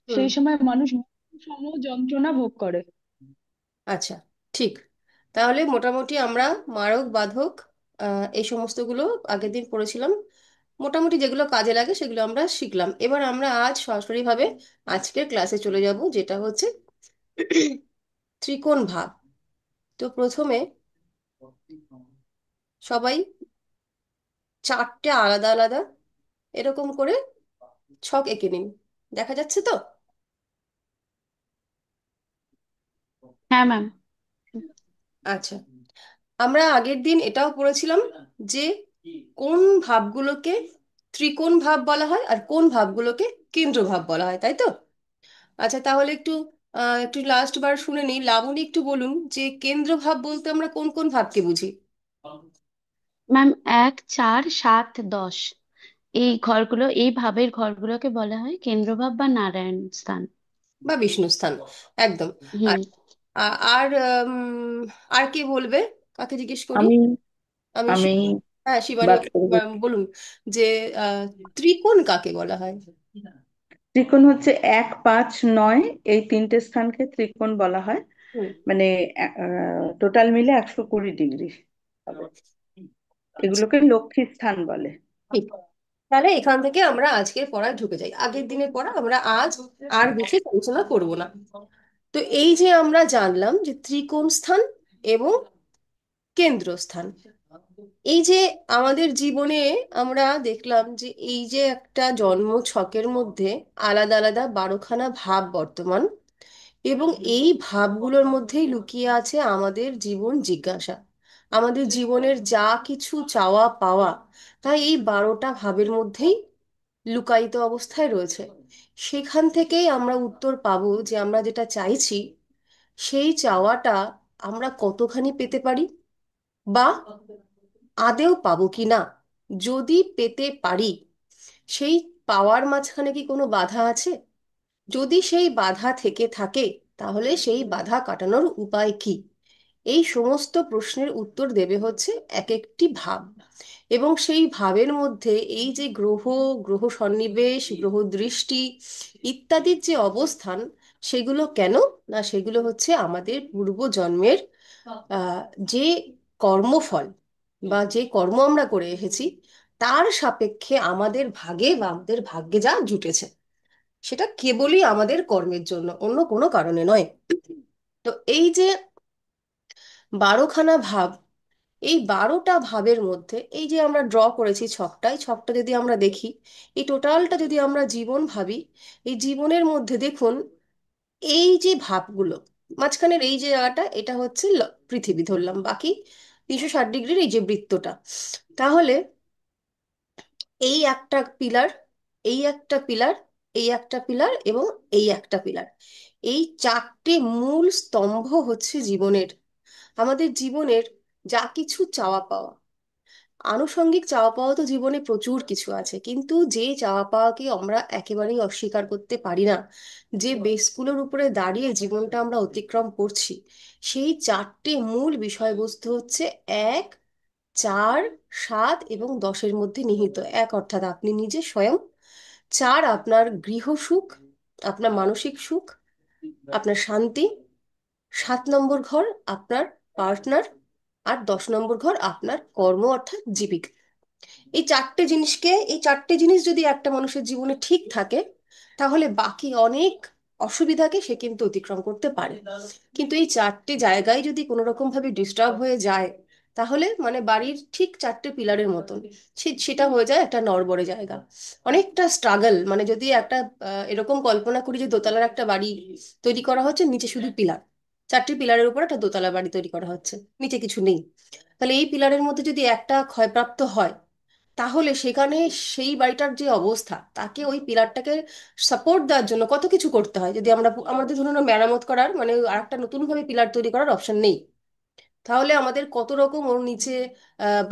হুম। সেই সময় মানুষ সম যন্ত্রণা ভোগ করে। আচ্ছা, ঠিক। তাহলে মোটামুটি আমরা মারক বাধক এই সমস্তগুলো আগের দিন পড়েছিলাম। মোটামুটি যেগুলো কাজে লাগে সেগুলো আমরা শিখলাম। এবার আমরা আজ সরাসরিভাবে আজকের ক্লাসে চলে যাব, যেটা হচ্ছে ত্রিকোণ ভাব। তো প্রথমে সবাই চারটে আলাদা আলাদা এরকম করে ছক এঁকে নিন। দেখা যাচ্ছে তো? হ্যাঁ ম্যাম। আচ্ছা, আমরা আগের দিন এটাও পড়েছিলাম যে কোন ভাবগুলোকে ত্রিকোণ ভাব বলা হয় আর কোন ভাবগুলোকে কেন্দ্র ভাব বলা হয়, তাই তো? আচ্ছা, তাহলে একটু লাস্ট বার শুনে নিই। লাবণী, একটু বলুন যে কেন্দ্র ভাব বলতে আমরা কোন কোন ভাবকে বুঝি? ম্যাম, 1, 4, 7, 10 এই ঘরগুলো, এই ভাবের ঘরগুলোকে বলা হয় কেন্দ্রভাব বা নারায়ণ স্থান। বা বিষ্ণু স্থান। একদম। আর হুম। আর আর কে বলবে? কাকে জিজ্ঞেস করি? আমি আমি আমি হ্যাঁ, শিবানী বাদ করে দিচ্ছি। বলুন যে আহ, ত্রিকোণ কাকে বলা হয়? ত্রিকোণ হচ্ছে 1, 5, 9 এই তিনটে স্থানকে ত্রিকোণ বলা হয়। হুম। মানে টোটাল মিলে 120 ডিগ্রি হবে। আচ্ছা, এগুলোকে লক্ষ্মী স্থান বলে। ঠিক। তাহলে এখান থেকে আমরা আজকের পড়ায় ঢুকে যাই। আগের দিনের পড়া আমরা আজ আর বেশি আলোচনা করব না। তো এই যে আমরা জানলাম যে ত্রিকোণ স্থান এবং কেন্দ্রস্থান, এই যে আমাদের জীবনে আমরা দেখলাম যে এই যে একটা জন্ম ছকের মধ্যে আলাদা আলাদা 12খানা ভাব বর্তমান, এবং এই ভাবগুলোর মধ্যেই লুকিয়ে আছে আমাদের জীবন জিজ্ঞাসা, আমাদের জীবনের যা কিছু চাওয়া পাওয়া, তাই এই 12টা ভাবের মধ্যেই লুকায়িত অবস্থায় রয়েছে। সেখান থেকেই আমরা উত্তর পাবো যে আমরা যেটা চাইছি সেই চাওয়াটা আমরা কতখানি পেতে পারি, বা আদেও পাবো কি না। যদি পেতে পারি, সেই পাওয়ার মাঝখানে কি কোনো বাধা আছে? যদি সেই বাধা থেকে থাকে, তাহলে সেই বাধা কাটানোর উপায় কি? এই সমস্ত প্রশ্নের উত্তর দেবে হচ্ছে এক একটি ভাব। এবং সেই ভাবের মধ্যে এই যে গ্রহ, গ্রহ সন্নিবেশ, গ্রহ দৃষ্টি ইত্যাদির যে অবস্থান, সেগুলো কেন? না, সেগুলো হচ্ছে আমাদের পূর্বজন্মের যে কর্মফল বা যে কর্ম আমরা করে এসেছি, তার সাপেক্ষে আমাদের ভাগে বা আমাদের ভাগ্যে যা জুটেছে, সেটা কেবলই আমাদের কর্মের জন্য, অন্য কোনো কারণে নয়। তো এই যে 12খানা ভাব, এই 12টা ভাবের মধ্যে এই যে আমরা ড্র করেছি ছকটা, এই ছকটা যদি আমরা দেখি, এই টোটালটা যদি আমরা জীবন ভাবি, এই জীবনের মধ্যে দেখুন এই যে ভাবগুলো, মাঝখানের এই যে জায়গাটা, এটা হচ্ছে পৃথিবী ধরলাম, বাকি 360 ডিগ্রির এই যে বৃত্তটা, তাহলে এই একটা পিলার, এই একটা পিলার, এই একটা পিলার এবং এই একটা পিলার, এই চারটে মূল স্তম্ভ হচ্ছে জীবনের, আমাদের জীবনের যা কিছু চাওয়া পাওয়া। আনুষঙ্গিক চাওয়া পাওয়া তো জীবনে প্রচুর কিছু আছে, কিন্তু যে চাওয়া পাওয়াকে আমরা একেবারেই অস্বীকার করতে পারি না, যে বেসগুলোর উপরে দাঁড়িয়ে জীবনটা আমরা অতিক্রম করছি, সেই চারটে মূল বিষয়বস্তু হচ্ছে 1, 4, 7 এবং 10-এর মধ্যে নিহিত। 1 অর্থাৎ আপনি নিজে স্বয়ং, 4 আপনার গৃহ সুখ, আপনার মানসিক সুখ, আপনার শান্তি, 7 নম্বর ঘর আপনার পার্টনার, আর 10 নম্বর ঘর আপনার কর্ম অর্থাৎ জীবিকা। এই চারটে জিনিস যদি একটা মানুষের জীবনে ঠিক থাকে, তাহলে বাকি অনেক অসুবিধাকে সে কিন্তু অতিক্রম করতে পারে। কিন্তু এই চারটে জায়গায় যদি কোনো রকম ভাবে ডিস্টার্ব হয়ে যায়, তাহলে মানে বাড়ির ঠিক চারটে পিলারের মতন সেটা হয়ে যায় একটা নড়বড়ে জায়গা, অনেকটা স্ট্রাগল। মানে যদি একটা এরকম কল্পনা করি যে দোতলার একটা বাড়ি তৈরি করা হচ্ছে, নিচে শুধু পিলার, চারটি পিলারের উপর একটা দোতলা বাড়ি তৈরি করা হচ্ছে, নিচে কিছু নেই, তাহলে এই পিলারের মধ্যে যদি একটা ক্ষয়প্রাপ্ত হয়, তাহলে সেখানে সেই বাড়িটার যে অবস্থা, তাকে ওই পিলারটাকে সাপোর্ট দেওয়ার জন্য কত কিছু করতে হয়। যদি আমরা আমাদের ধরুন মেরামত করার মানে আর একটা নতুন ভাবে পিলার তৈরি করার অপশন নেই, তাহলে আমাদের কত রকম ওর নিচে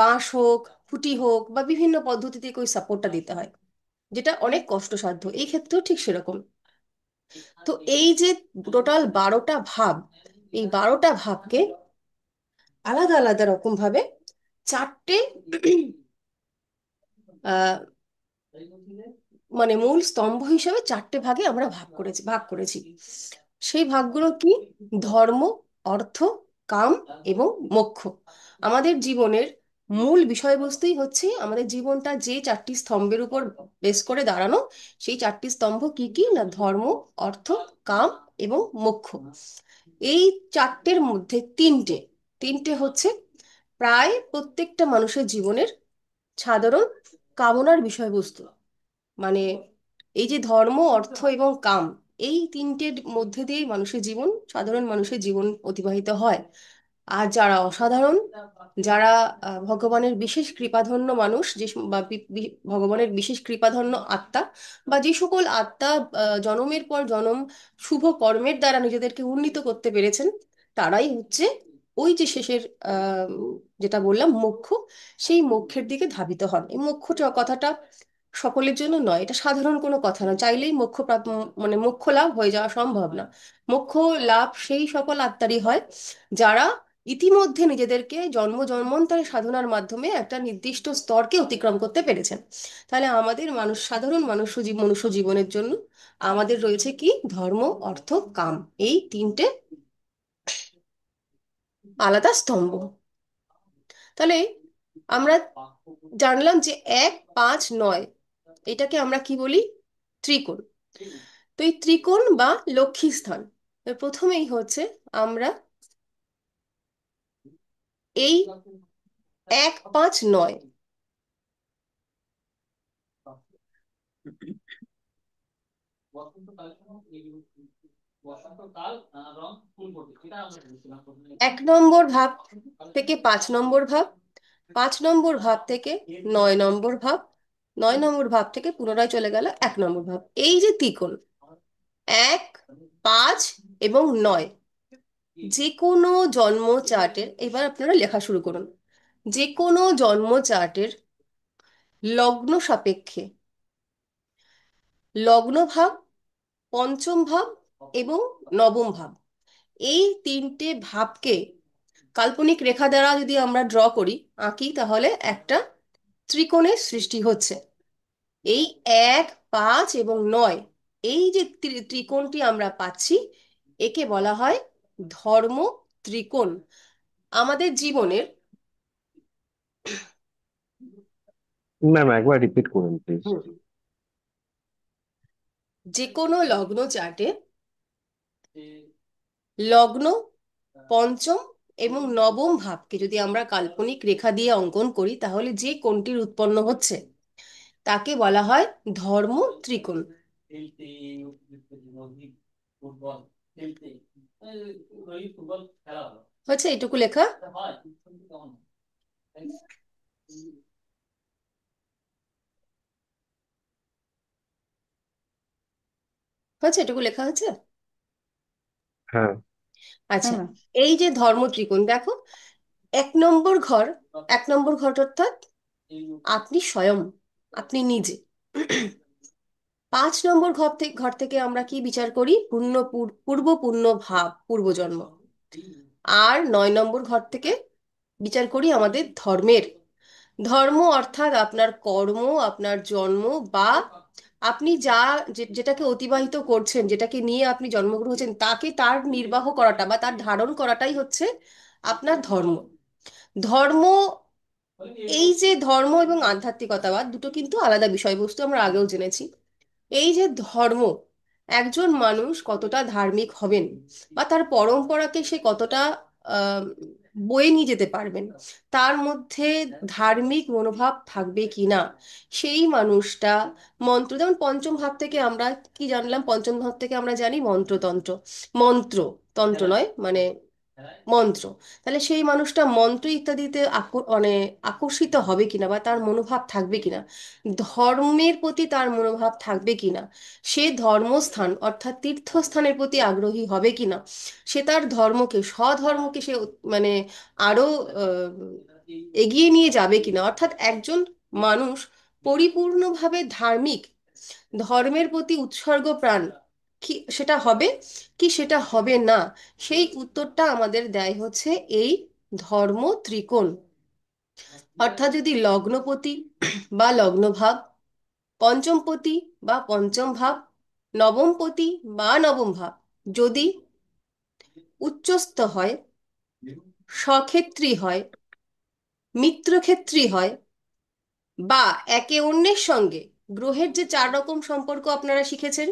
বাঁশ হোক, খুঁটি হোক বা বিভিন্ন পদ্ধতিতে ওই সাপোর্টটা দিতে হয়, যেটা অনেক কষ্টসাধ্য। এই ক্ষেত্রেও ঠিক সেরকম। তো এই যে টোটাল 12টা ভাব, এই 12টা ভাবকে আলাদা আলাদা রকম ভাবে চারটে মানে মূল স্তম্ভ হিসেবে চারটে ভাগে আমরা ভাগ করেছি। সেই ভাগগুলো কি? ধর্ম, অর্থ, কাম এবং মোক্ষ। আমাদের জীবনের মূল বিষয়বস্তুই হচ্ছে আমাদের জীবনটা যে চারটি স্তম্ভের উপর বেস করে দাঁড়ানো। সেই চারটি স্তম্ভ কি কি না ধর্ম, অর্থ, কাম এবং মোক্ষ। এই চারটের মধ্যে তিনটে তিনটে হচ্ছে প্রায় প্রত্যেকটা মানুষের জীবনের সাধারণ কামনার বিষয়বস্তু। মানে এই যে ধর্ম, অর্থ এবং কাম, এই তিনটের মধ্যে দিয়েই মানুষের জীবন, সাধারণ মানুষের জীবন অতিবাহিত হয়। আর যারা অসাধারণ, যারা ভগবানের বিশেষ কৃপাধন্য মানুষ, বা ভগবানের বিশেষ কৃপাধন্য আত্মা, বা যে সকল আত্মা জনমের পর জনম শুভ কর্মের দ্বারা নিজেদেরকে উন্নীত করতে পেরেছেন, তারাই হচ্ছে ওই যে শেষের আহ যেটা বললাম মোক্ষ, সেই মোক্ষের দিকে ধাবিত হন। এই মোক্ষ কথাটা সকলের জন্য নয়, এটা সাধারণ কোনো কথা না, চাইলেই মোক্ষ মানে মোক্ষ লাভ হয়ে যাওয়া সম্ভব না। মোক্ষ লাভ সেই সকল আত্মারই হয় যারা ইতিমধ্যে নিজেদেরকে জন্ম জন্মান্তরের সাধনার মাধ্যমে একটা নির্দিষ্ট স্তরকে অতিক্রম করতে পেরেছেন। তাহলে আমাদের সাধারণ মনুষ্য জীবনের জন্য আমাদের রয়েছে কি? ধর্ম, অর্থ, কাম, এই তিনটে আলাদা স্তম্ভ। তাহলে আমরা জানলাম যে 1, 5, 9 এটাকে আমরা কি বলি? ত্রিকোণ। তো এই ত্রিকোণ বা লক্ষ্মী স্থান, প্রথমেই হচ্ছে আমরা এই 1, 5, 9 1 নম্বর ভাব থেকে 5 নম্বর ভাব, 5 নম্বর ভাব থেকে 9 নম্বর ভাব, 9 নম্বর ভাব থেকে পুনরায় চলে গেল 1 নম্বর ভাব। এই যে ত্রিকোণ 1, 5 এবং 9, যে কোনো জন্ম চার্টের, এবার আপনারা লেখা শুরু করুন, যে কোনো জন্ম চার্টের লগ্ন সাপেক্ষে লগ্ন ভাব, পঞ্চম ভাব এবং নবম ভাব, এই তিনটে ভাবকে কাল্পনিক রেখা দ্বারা যদি আমরা ড্র করি, আঁকি, তাহলে একটা ত্রিকোণের সৃষ্টি হচ্ছে। এই 1, 5 এবং 9, এই যে ত্রিকোণটি আমরা পাচ্ছি, একে বলা হয় ধর্ম ত্রিকোণ। আমাদের জীবনের ম্যাম একবার রিপিট করুন প্লিজ। হুম, যে কোনো লগ্ন চার্টে লগ্ন, পঞ্চম এবং নবম ভাবকে যদি আমরা কাল্পনিক রেখা দিয়ে অঙ্কন করি, তাহলে যে কোণটির উৎপন্ন হচ্ছে তাকে বলা হয় ধর্ম ত্রিকোণ। হচ্ছে এটুকু লেখা? হচ্ছে এটুকু লেখা হচ্ছে? হ্যাঁ। হ্যাঁ আচ্ছা, ম্যাম। এই যে ধর্ম ত্রিকোণ দেখো, 1 নম্বর ঘর, 1 নম্বর ঘর অর্থাৎ আপনি স্বয়ং, আপনি নিজে। 5 নম্বর ঘর থেকে আমরা কি বিচার করি? পূর্ব পুণ্য ভাব, পূর্বজন্ম। আর 9 নম্বর ঘর থেকে বিচার করি আমাদের ধর্মের। ধর্ম অর্থাৎ আপনার কর্ম, আপনার জন্ম, বা আপনি যেটাকে অতিবাহিত করছেন, যেটাকে নিয়ে আপনি জন্মগ্রহণ হচ্ছেন, তাকে তার নির্বাহ করাটা বা তার ধারণ করাটাই হচ্ছে আপনার ধর্ম। ধর্ম, এই যে ধর্ম এবং আধ্যাত্মিকতাবাদ দুটো কিন্তু আলাদা বিষয়বস্তু, আমরা আগেও জেনেছি। এই যে ধর্ম, একজন মানুষ কতটা ধার্মিক হবেন বা তার পরম্পরাকে সে কতটা আহ, বয়ে নিয়ে যেতে পারবেন, তার মধ্যে ধার্মিক মনোভাব থাকবে কিনা, সেই মানুষটা মন্ত্র, যেমন পঞ্চম ভাব থেকে আমরা কি জানলাম? পঞ্চম ভাব থেকে আমরা জানি মন্ত্রতন্ত্র, মন্ত্র, তন্ত্র নয় মানে মন্ত্র। তাহলে সেই মানুষটা মন্ত্র ইত্যাদিতে মানে আকর্ষিত হবে কিনা বা তার মনোভাব থাকবে কিনা, ধর্মের প্রতি তার মনোভাব থাকবে কিনা, সে ধর্মস্থান অর্থাৎ তীর্থস্থানের প্রতি আগ্রহী হবে কিনা, সে তার ধর্মকে, স্বধর্মকে সে মানে আরো আহ, এগিয়ে নিয়ে যাবে কিনা, অর্থাৎ একজন মানুষ পরিপূর্ণভাবে ধার্মিক, ধর্মের প্রতি উৎসর্গ প্রাণ কি সেটা হবে, কি সেটা হবে না, সেই উত্তরটা আমাদের দেয় হচ্ছে এই ধর্ম ত্রিকোণ। অর্থাৎ যদি লগ্নপতি বা লগ্নভাব, পঞ্চমপতি বা পঞ্চম ভাব, নবমপতি বা নবম ভাব যদি উচ্চস্থ হয়, স্বক্ষেত্রী হয়, মিত্রক্ষেত্রী হয়, বা একে অন্যের সঙ্গে গ্রহের যে 4 রকম সম্পর্ক আপনারা শিখেছেন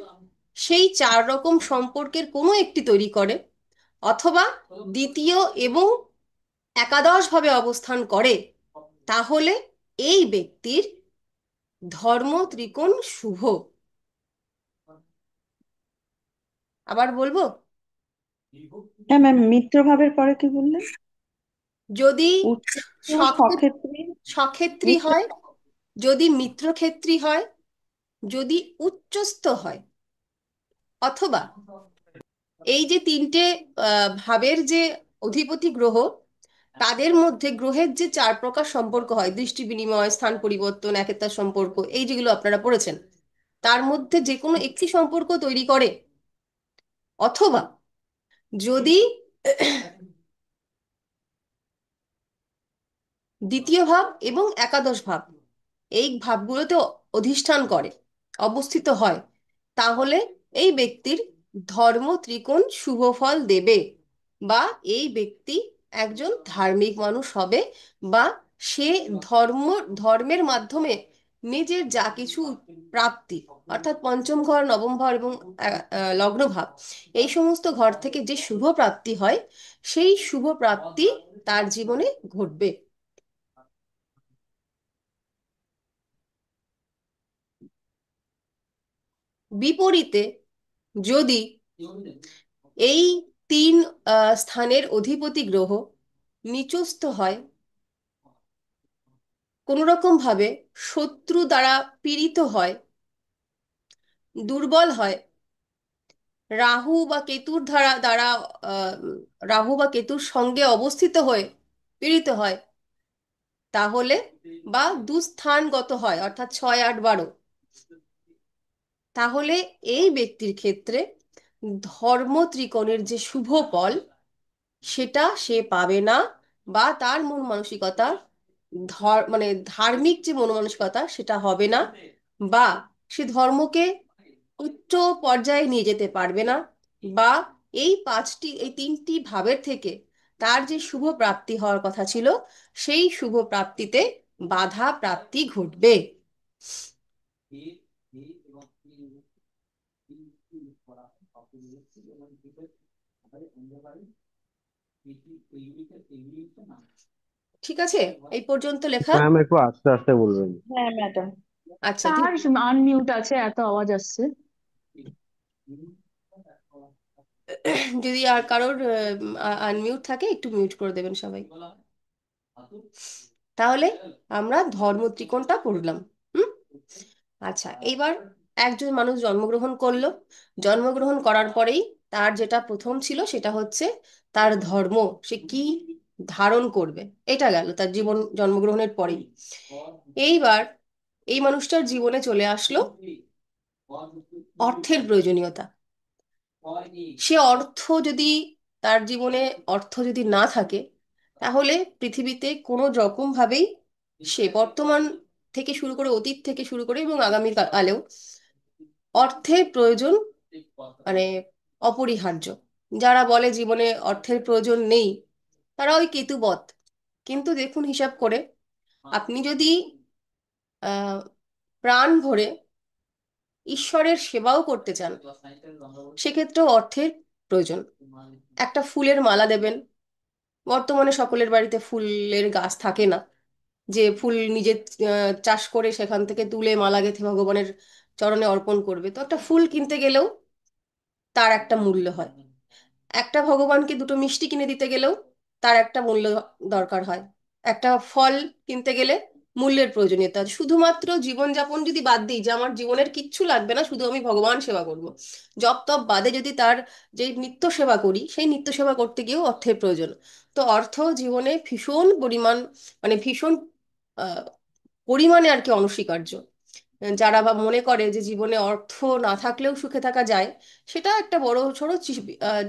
সেই 4 রকম সম্পর্কের কোনো একটি তৈরি করে, অথবা দ্বিতীয় এবং একাদশ ভাবে অবস্থান করে, তাহলে এই ব্যক্তির ধর্ম ত্রিকোণ শুভ। আবার বলবো, হ্যাঁ ম্যাম, মিত্র ভাবের পরে কি বললেন? যদি উচ্চ স্বক্ষে- সক্ষেত্রী, স্বক্ষেত্রী মিত্র। হয়, যদি মিত্রক্ষেত্রী হয়, যদি উচ্চস্থ হয়, অথবা এই যে তিনটে ভাবের যে অধিপতি গ্রহ, তাদের মধ্যে গ্রহের যে 4 প্রকার সম্পর্ক হয়, দৃষ্টি বিনিময়, স্থান পরিবর্তন, একেতার সম্পর্ক, এই যেগুলো আপনারা পড়েছেন, তার মধ্যে যে কোনো একটি সম্পর্ক তৈরি করে, অথবা যদি দ্বিতীয় ভাব এবং একাদশ ভাব এই ভাবগুলোতে অধিষ্ঠান করে, অবস্থিত হয়, তাহলে এই ব্যক্তির ধর্ম ত্রিকোণ শুভ ফল দেবে, বা এই ব্যক্তি একজন ধার্মিক মানুষ হবে, বা সে ধর্ম ধর্মের মাধ্যমে নিজের যা কিছু প্রাপ্তি, অর্থাৎ পঞ্চম ঘর, নবম ঘর এবং লগ্ন ভাব, এই সমস্ত ঘর থেকে যে শুভ প্রাপ্তি হয়, সেই শুভ প্রাপ্তি তার জীবনে ঘটবে। বিপরীতে যদি এই তিন স্থানের অধিপতি গ্রহ নিচস্থ হয়, কোনো রকম ভাবে শত্রু দ্বারা পীড়িত হয়, দুর্বল হয়, রাহু বা কেতুর দ্বারা আহ, রাহু বা কেতুর সঙ্গে অবস্থিত হয়ে পীড়িত হয়, তাহলে বা দুস্থানগত হয়, অর্থাৎ 6, 8, 12, তাহলে এই ব্যক্তির ক্ষেত্রে ধর্ম ত্রিকোণের যে শুভ ফল সেটা সে পাবে না, বা তার মন মানসিকতা মানে ধার্মিক যে মন মানসিকতা সেটা হবে না, বা সে ধর্মকে উচ্চ পর্যায়ে নিয়ে যেতে পারবে না, বা এই 3টি ভাবের থেকে তার যে শুভ প্রাপ্তি হওয়ার কথা ছিল সেই শুভ প্রাপ্তিতে বাধা প্রাপ্তি ঘটবে। ঠিক আছে, এই পর্যন্ত লেখা? ম্যাম একটু আস্তে আস্তে বলবেন। হ্যাঁ ম্যাডাম। আচ্ছা, ঠিক তার আনমিউট আছে, এত আওয়াজ আসছে। যদি আর কারোর আনমিউট থাকে একটু মিউট করে দেবেন সবাই। তাহলে আমরা ধর্ম ত্রিকোণটা পড়লাম। হুম। আচ্ছা, এইবার একজন মানুষ জন্মগ্রহণ করলো, জন্মগ্রহণ করার পরেই তার যেটা প্রথম ছিল সেটা হচ্ছে তার ধর্ম, সে কি ধারণ করবে, এটা গেল তার জীবন জন্মগ্রহণের পরেই। এইবার এই মানুষটার জীবনে চলে আসলো অর্থের প্রয়োজনীয়তা। সে অর্থ যদি, তার জীবনে অর্থ যদি না থাকে, তাহলে পৃথিবীতে কোনো রকম ভাবেই সে বর্তমান থেকে শুরু করে, অতীত থেকে শুরু করে এবং আগামী কালেও অর্থের প্রয়োজন মানে অপরিহার্য। যারা বলে জীবনে অর্থের প্রয়োজন নেই, তারা ওই কেতুবৎ। কিন্তু দেখুন হিসাব করে, আপনি যদি আহ প্রাণ ভরে ঈশ্বরের সেবাও করতে চান, সেক্ষেত্রেও অর্থের প্রয়োজন। একটা ফুলের মালা দেবেন, বর্তমানে সকলের বাড়িতে ফুলের গাছ থাকে না, যে ফুল নিজে চাষ করে সেখান থেকে তুলে মালা গেঁথে ভগবানের চরণে অর্পণ করবে, তো একটা ফুল কিনতে গেলেও তার একটা মূল্য হয়। একটা ভগবানকে দুটো মিষ্টি কিনে দিতে গেলেও তার একটা মূল্য দরকার হয়। একটা ফল কিনতে গেলে মূল্যের প্রয়োজনীয়তা। শুধুমাত্র জীবনযাপন যদি বাদ দিই, যে আমার জীবনের কিচ্ছু লাগবে না, শুধু আমি ভগবান সেবা করব, জপ তপ বাদে যদি তার যে নিত্য সেবা করি, সেই নিত্য সেবা করতে গিয়েও অর্থের প্রয়োজন। তো অর্থ জীবনে ভীষণ পরিমাণ, মানে ভীষণ আহ পরিমাণে আর কি অনস্বীকার্য। যারা বা মনে করে যে জীবনে অর্থ না থাকলেও সুখে থাকা যায়, সেটা একটা বড় সড়ো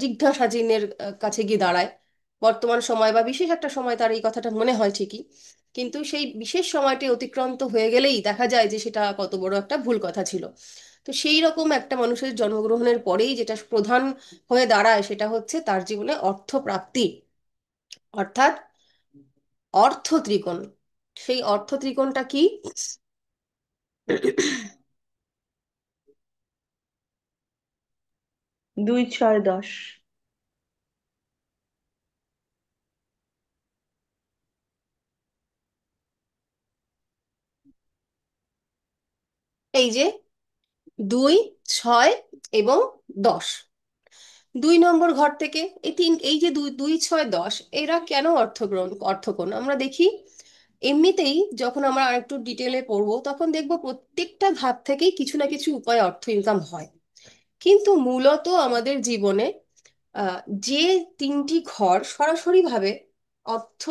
জিজ্ঞাসাচিহ্নের কাছে গিয়ে দাঁড়ায়। বর্তমান সময় বা বিশেষ একটা সময় তার এই কথাটা মনে হয় ঠিকই, কিন্তু সেই বিশেষ সময়টি অতিক্রান্ত হয়ে গেলেই দেখা যায় যে সেটা কত বড় একটা ভুল কথা ছিল। তো সেই রকম একটা মানুষের জন্মগ্রহণের পরেই যেটা প্রধান হয়ে দাঁড়ায় সেটা হচ্ছে তার জীবনে অর্থপ্রাপ্তি, অর্থাৎ অর্থ ত্রিকোণ। সেই অর্থ ত্রিকোণটা কি? 2, 6, 10। এই যে 2, 6 এবং 10, 2 নম্বর ঘর থেকে এই যে 2, 2, 6, 10 এরা কেন অর্থকোণ আমরা দেখি। এমনিতেই যখন আমরা আরেকটু ডিটেলে পড়বো তখন দেখবো প্রত্যেকটা ধাপ থেকেই কিছু না কিছু উপায়ে অর্থ ইনকাম হয়। কিন্তু মূলত আমাদের জীবনে আহ, যে 3টি ঘর সরাসরিভাবে অর্থ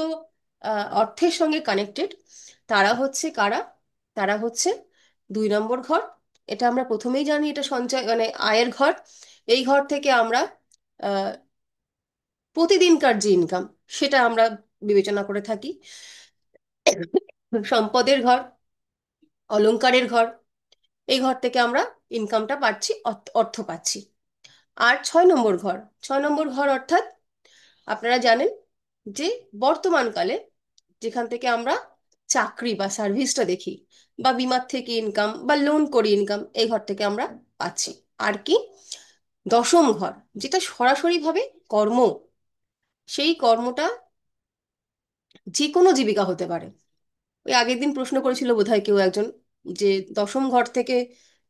অর্থের সঙ্গে কানেক্টেড, তারা হচ্ছে কারা? তারা হচ্ছে 2 নম্বর ঘর। এটা আমরা প্রথমেই জানি, এটা সঞ্চয় মানে আয়ের ঘর। এই ঘর থেকে আমরা আহ, প্রতিদিনকার যে ইনকাম সেটা আমরা বিবেচনা করে থাকি। সম্পদের ঘর, অলংকারের ঘর, এই ঘর থেকে আমরা ইনকামটা পাচ্ছি, অর্থ পাচ্ছি। আর 6 নম্বর ঘর, 6 নম্বর ঘর অর্থাৎ আপনারা জানেন যে বর্তমানকালে যেখান থেকে আমরা চাকরি বা সার্ভিসটা দেখি, বা বিমার থেকে ইনকাম বা লোন করি ইনকাম, এই ঘর থেকে আমরা পাচ্ছি। আর কি? 10ম ঘর, যেটা সরাসরিভাবে কর্ম, সেই কর্মটা যে কোনো জীবিকা হতে পারে। ওই আগের দিন প্রশ্ন করেছিল বোধহয় কেউ একজন, যে 10ম ঘর থেকে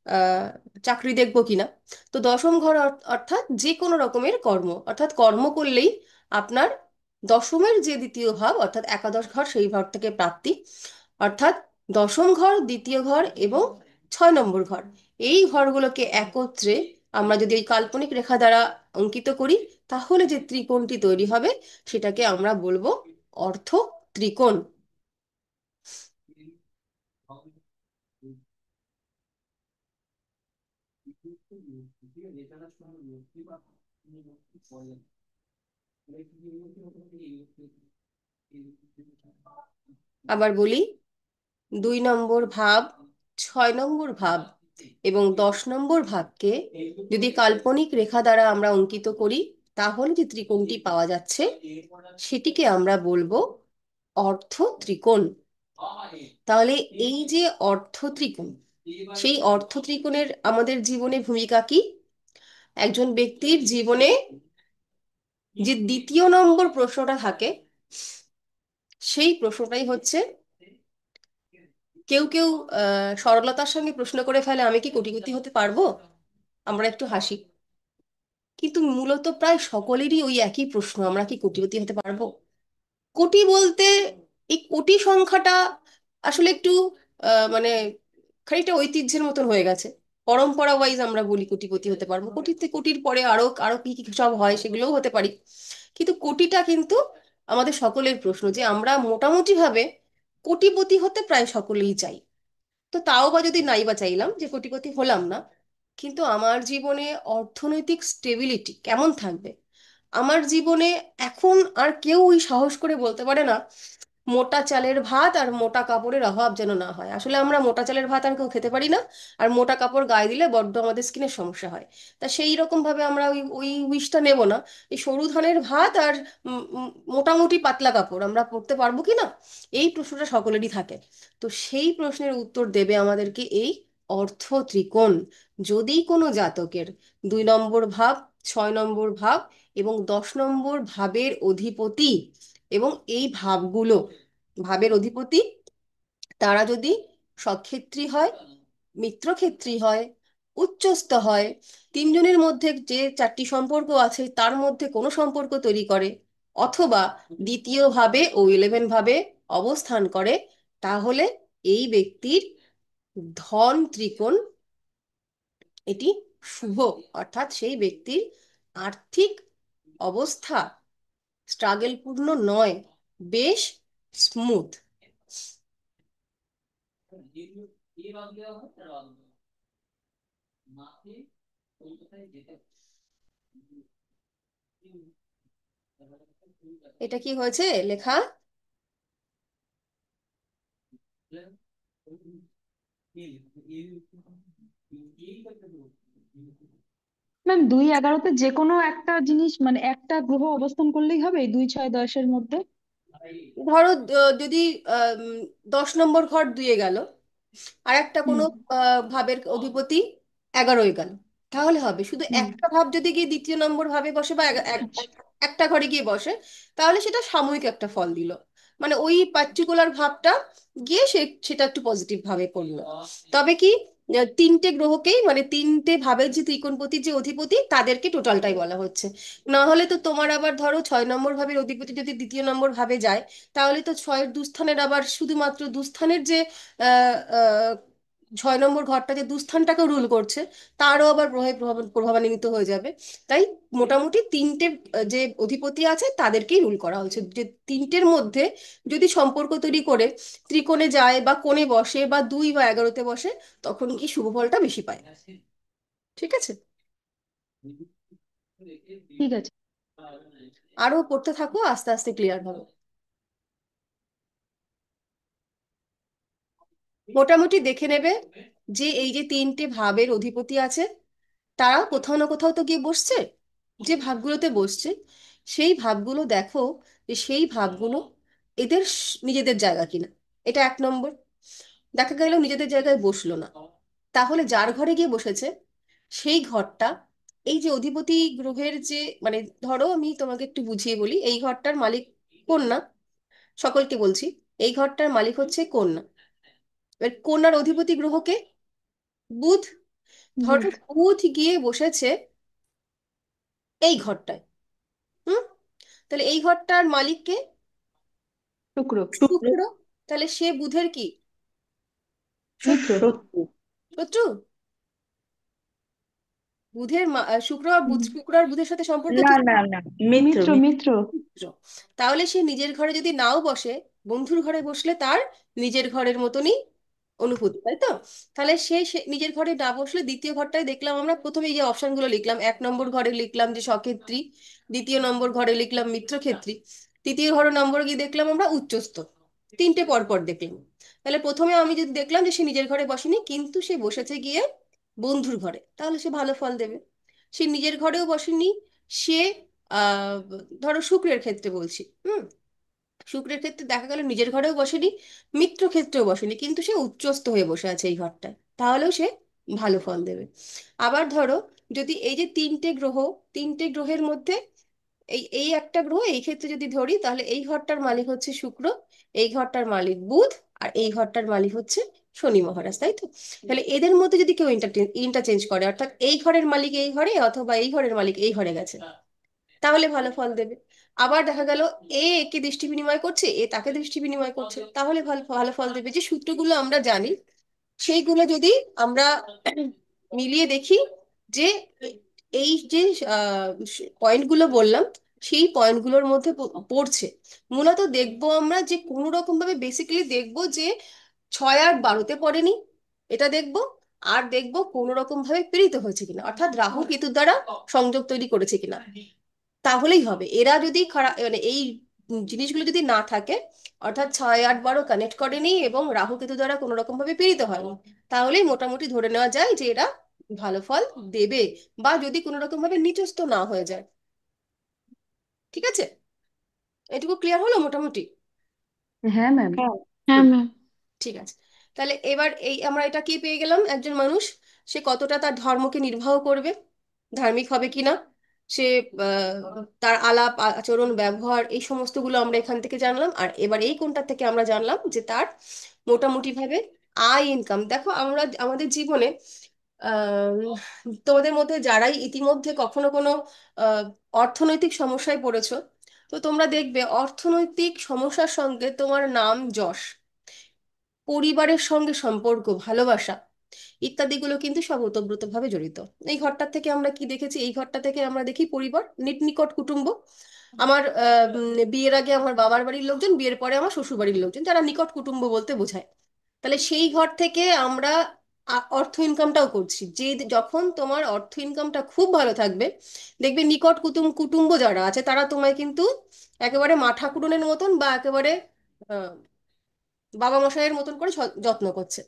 আহ চাকরি দেখবো কিনা। তো 10ম ঘর অর্থাৎ যে কোনো রকমের কর্ম, অর্থাৎ কর্ম করলেই আপনার দশমের যে দ্বিতীয় ভাব অর্থাৎ একাদশ ঘর, সেই ঘর থেকে প্রাপ্তি। অর্থাৎ 10ম ঘর, দ্বিতীয় ঘর এবং 6 নম্বর ঘর, এই ঘরগুলোকে একত্রে আমরা যদি এই কাল্পনিক রেখা দ্বারা অঙ্কিত করি, তাহলে যে ত্রিকোণটি তৈরি হবে সেটাকে আমরা বলবো অর্থ ত্রিকোণ। আবার বলি, 2 নম্বর ভাব, 6 নম্বর ভাব এবং 10 নম্বর ভাবকে যদি কাল্পনিক রেখা দ্বারা আমরা অঙ্কিত করি, তাহলে যে ত্রিকোণটি পাওয়া যাচ্ছে সেটিকে আমরা বলবো অর্থ ত্রিকোণ। তাহলে এই যে অর্থ ত্রিকোণ, সেই অর্থ ত্রিকোণের আমাদের জীবনে ভূমিকা কি? একজন ব্যক্তির জীবনে যে দ্বিতীয় নম্বর প্রশ্নটা থাকে, সেই প্রশ্নটাই হচ্ছে, কেউ কেউ সরলতার সঙ্গে প্রশ্ন করে ফেলে, আমি কি কোটিপতি হতে পারবো? আমরা একটু হাসি, কিন্তু মূলত প্রায় সকলেরই ওই একই প্রশ্ন, আমরা কি কোটিপতি হতে পারবো? কোটি বলতে, এই কোটি সংখ্যাটা আসলে একটু মানে খানিকটা ঐতিহ্যের মতন হয়ে গেছে। পরম্পরা ওয়াইজ আমরা বলি কোটিপতি হতে পারবো, কোটির পরে আরো আরো কি কি সব হয় সেগুলোও হতে পারি। কিন্তু কোটিটা কিন্তু আমাদের সকলের প্রশ্ন, যে আমরা মোটামুটি ভাবে কোটিপতি হতে প্রায় সকলেই চাই। তো তাও বা যদি নাই বা চাইলাম, যে কোটিপতি হলাম না, কিন্তু আমার জীবনে অর্থনৈতিক স্টেবিলিটি কেমন থাকবে? আমার জীবনে এখন আর কেউ ওই সাহস করে বলতে পারে না মোটা চালের ভাত আর মোটা কাপড়ের অভাব যেন না হয়। আসলে আমরা মোটা চালের ভাত আর কেউ খেতে পারি না, আর মোটা কাপড় গায়ে দিলে বড্ড আমাদের স্কিনের সমস্যা হয়। তা সেই রকম ভাবে আমরা ওই ওই উইশটা নেব না। এই সরু ধানের ভাত আর মোটামুটি পাতলা কাপড় আমরা পরতে পারবো কি না, এই প্রশ্নটা সকলেরই থাকে। তো সেই প্রশ্নের উত্তর দেবে আমাদেরকে এই অর্থ ত্রিকোণ। যদি কোনো জাতকের 2 নম্বর ভাব, 6 নম্বর ভাব এবং 10 নম্বর ভাবের অধিপতি, এবং এই ভাবগুলো ভাবের অধিপতি, তারা যদি সৎক্ষেত্রী হয়, মিত্রক্ষেত্রী হয়, উচ্চস্থ হয়, তিনজনের মধ্যে যে 4টি সম্পর্ক আছে তার মধ্যে কোনো সম্পর্ক তৈরি করে, অথবা দ্বিতীয় ভাবে ও 11 ভাবে অবস্থান করে, তাহলে এই ব্যক্তির ধন ত্রিকোণ এটি শুভ। অর্থাৎ সেই ব্যক্তির আর্থিক অবস্থা স্ট্রাগেলপূর্ণ নয়, বেশ স্মুথ। এটা কি হয়েছে লেখা? ম্যাম 2 11-তে যে কোনো একটা জিনিস মানে একটা গ্রহ অবস্থান করলেই হবে এই 2 6 10-এর মধ্যে? ধরো যদি 10 নম্বর ঘর 2-এ গেল, আর একটা হুম। কোনো ভাবের অধিপতি 11-এ গেল, তাহলে হবে। শুধু হুম। একটা ভাব যদি গিয়ে দ্বিতীয় নম্বর ভাবে বসে বা আচ্ছা। একটা ঘরে গিয়ে বসে, তাহলে সেটা সাময়িক একটা ফল দিল। মানে ওই পার্টিকুলার ভাবটা গিয়ে সেটা একটু পজিটিভ ভাবে পড়লো। তবে কি, তিনটে গ্রহকেই, মানে তিনটে ভাবের যে ত্রিকোণপতির যে অধিপতি তাদেরকে টোটালটাই বলা হচ্ছে। না হলে তো তোমার আবার ধরো 6 নম্বর ভাবের অধিপতি যদি দ্বিতীয় নম্বর ভাবে যায়, তাহলে তো ছয়ের দুস্থানের আবার শুধুমাত্র দুস্থানের যে আহ, আহ, 6 নম্বর ঘরটা যে দুস্থানটাকে রুল করছে, তারও আবার প্রভাবান্বিত হয়ে যাবে। তাই মোটামুটি তিনটে যে অধিপতি আছে তাদেরকেই রুল করা হচ্ছে, যে তিনটের মধ্যে যদি সম্পর্ক তৈরি করে ত্রিকোণে যায় বা কোণে বসে বা 2 বা 11-তে বসে, তখন কি শুভ ফলটা বেশি পায়। ঠিক আছে। ঠিক আছে। আরো পড়তে থাকো, আস্তে আস্তে ক্লিয়ার হবে। মোটামুটি দেখে নেবে যে এই যে তিনটে ভাবের অধিপতি আছে, তারা কোথাও না কোথাও তো গিয়ে বসছে। যে ভাবগুলোতে বসছে, সেই ভাবগুলো দেখো যে সেই ভাবগুলো এদের নিজেদের জায়গা কিনা। এটা 1 নম্বর। দেখা গেল নিজেদের জায়গায় বসলো না, তাহলে যার ঘরে গিয়ে বসেছে সেই ঘরটা, এই যে অধিপতি গ্রহের যে, মানে ধরো আমি তোমাকে একটু বুঝিয়ে বলি, এই ঘরটার মালিক কন্যা। সকলকে বলছি, এই ঘরটার মালিক হচ্ছে কন্যা। এবার কন্যার অধিপতি গ্রহকে বুধ। ধরো বুধ। বুধ গিয়ে বসেছে এই ঘরটায়। হুম। তাহলে এই ঘরটার মালিককে শুক্র। শুক্র। শুক্র। তাহলে সে বুধের কি মিত্র। শত্রু। শত্রু। শুক্র আর বুধ, হুম। শুক্র আর বুধের সাথে সম্পর্ক না কি? না না, মিত্র মিত্র মিত্র। মিত্র। মিত্র। তাহলে সে নিজের ঘরে যদি নাও বসে, বন্ধুর ঘরে বসলে তার নিজের ঘরের মতনই অনুভূতি, তাই তো? তাহলে সে নিজের ঘরে না বসলে দ্বিতীয় ঘরটায় দেখলাম আমরা, প্রথমে এই যে অপশনগুলো লিখলাম, 1 নম্বর ঘরে লিখলাম যে সক্ষেত্রী, দ্বিতীয় নম্বর ঘরে লিখলাম মিত্রক্ষেত্রী, তৃতীয় ঘর নম্বর গিয়ে দেখলাম আমরা উচ্চস্থ। তিনটে পর পর দেখলাম। তাহলে প্রথমে আমি যদি দেখলাম যে সে নিজের ঘরে বসেনি, কিন্তু সে বসেছে গিয়ে বন্ধুর ঘরে, তাহলে সে ভালো ফল দেবে। সে নিজের ঘরেও বসেনি, সে আহ ধরো শুক্রের ক্ষেত্রে বলছি, শুক্রের ক্ষেত্রে দেখা গেল নিজের ঘরেও বসেনি, মিত্র ক্ষেত্রেও বসেনি, কিন্তু সে উচ্চস্থ হয়ে বসে আছে এই ঘরটায়, তাহলেও সে ভালো ফল দেবে। আবার ধরো যদি এই যে তিনটে গ্রহ, তিনটে গ্রহের মধ্যে এই এই একটা গ্রহ এই ক্ষেত্রে যদি ধরি, তাহলে এই ঘরটার মালিক হচ্ছে শুক্র, এই ঘরটার মালিক বুধ, আর এই ঘরটার মালিক হচ্ছে শনি মহারাজ, তাই তো? তাহলে এদের মধ্যে যদি কেউ ইন্টারচেঞ্জ করে, অর্থাৎ এই ঘরের মালিক এই ঘরে অথবা এই ঘরের মালিক এই ঘরে গেছে, তাহলে ভালো ফল দেবে। আবার দেখা গেল এ একে দৃষ্টি বিনিময় করছে, এ তাকে দৃষ্টি বিনিময় করছে, তাহলে ভালো ভালো ফল দেবে। যে সূত্রগুলো আমরা জানি, সেইগুলো যদি আমরা মিলিয়ে দেখি, যে এই যে পয়েন্টগুলো বললাম, সেই পয়েন্টগুলোর মধ্যে পড়ছে, মূলত দেখবো আমরা যে কোনো রকম ভাবে বেসিক্যালি দেখবো যে 6 আর 12-তে পড়েনি, এটা দেখবো। আর দেখবো কোনো রকম ভাবে পীড়িত হয়েছে কিনা, অর্থাৎ রাহু কেতুর দ্বারা সংযোগ তৈরি করেছে কিনা, তাহলেই হবে। এরা যদি খারাপ, মানে এই জিনিসগুলো যদি না থাকে, অর্থাৎ 6 8 12 কানেক্ট করেনি এবং রাহু কেতু দ্বারা কোনো রকম ভাবে পীড়িত হয়নি, তাহলেই মোটামুটি ধরে নেওয়া যায় যে এরা ভালো ফল দেবে, বা যদি কোনো রকম ভাবে নিচস্থ না হয়ে যায়। ঠিক আছে, এটুকু ক্লিয়ার হলো মোটামুটি? হ্যাঁ ম্যাম। হ্যাঁ। হ্যাঁ হুম। ম্যাম। ঠিক আছে। তাহলে এবার এই আমরা এটা কি পেয়ে গেলাম, একজন মানুষ সে কতটা তার ধর্মকে নির্বাহ করবে, ধার্মিক হবে কিনা, সে তার আলাপ আচরণ ব্যবহার এই সমস্তগুলো আমরা এখান থেকে জানলাম। আর এবার এই কোনটা থেকে আমরা জানলাম যে তার মোটামুটি ভাবে আয় ইনকাম। দেখো আমরা আমাদের জীবনে আহ তোমাদের মধ্যে যারাই ইতিমধ্যে কখনো কোনো আহ, অর্থনৈতিক সমস্যায় পড়েছো, তো তোমরা দেখবে অর্থনৈতিক সমস্যার সঙ্গে তোমার নাম যশ, পরিবারের সঙ্গে সম্পর্ক, ভালোবাসা ইত্যাদিগুলো কিন্তু সব ওতপ্রোতভাবে জড়িত। এই ঘরটা থেকে আমরা কি দেখেছি, এই ঘরটা থেকে আমরা দেখি পরিবার, নিকট কুটুম্ব। আমার বিয়ের আগে আমার বাবার বাড়ির লোকজন, বিয়ের পরে আমার শ্বশুর বাড়ির লোকজন, যারা নিকট কুটুম্ব বলতে বোঝায়। তাহলে সেই ঘর থেকে আমরা অর্থ ইনকামটাও করছি। যে যখন তোমার অর্থ ইনকামটা খুব ভালো থাকবে, দেখবে নিকট কুটুম্ব যারা আছে তারা তোমায় কিন্তু একেবারে মাথা কুটুনের মতন বা একেবারে আহ, বাবা মশাইয়ের মতন করে যত্ন করছে।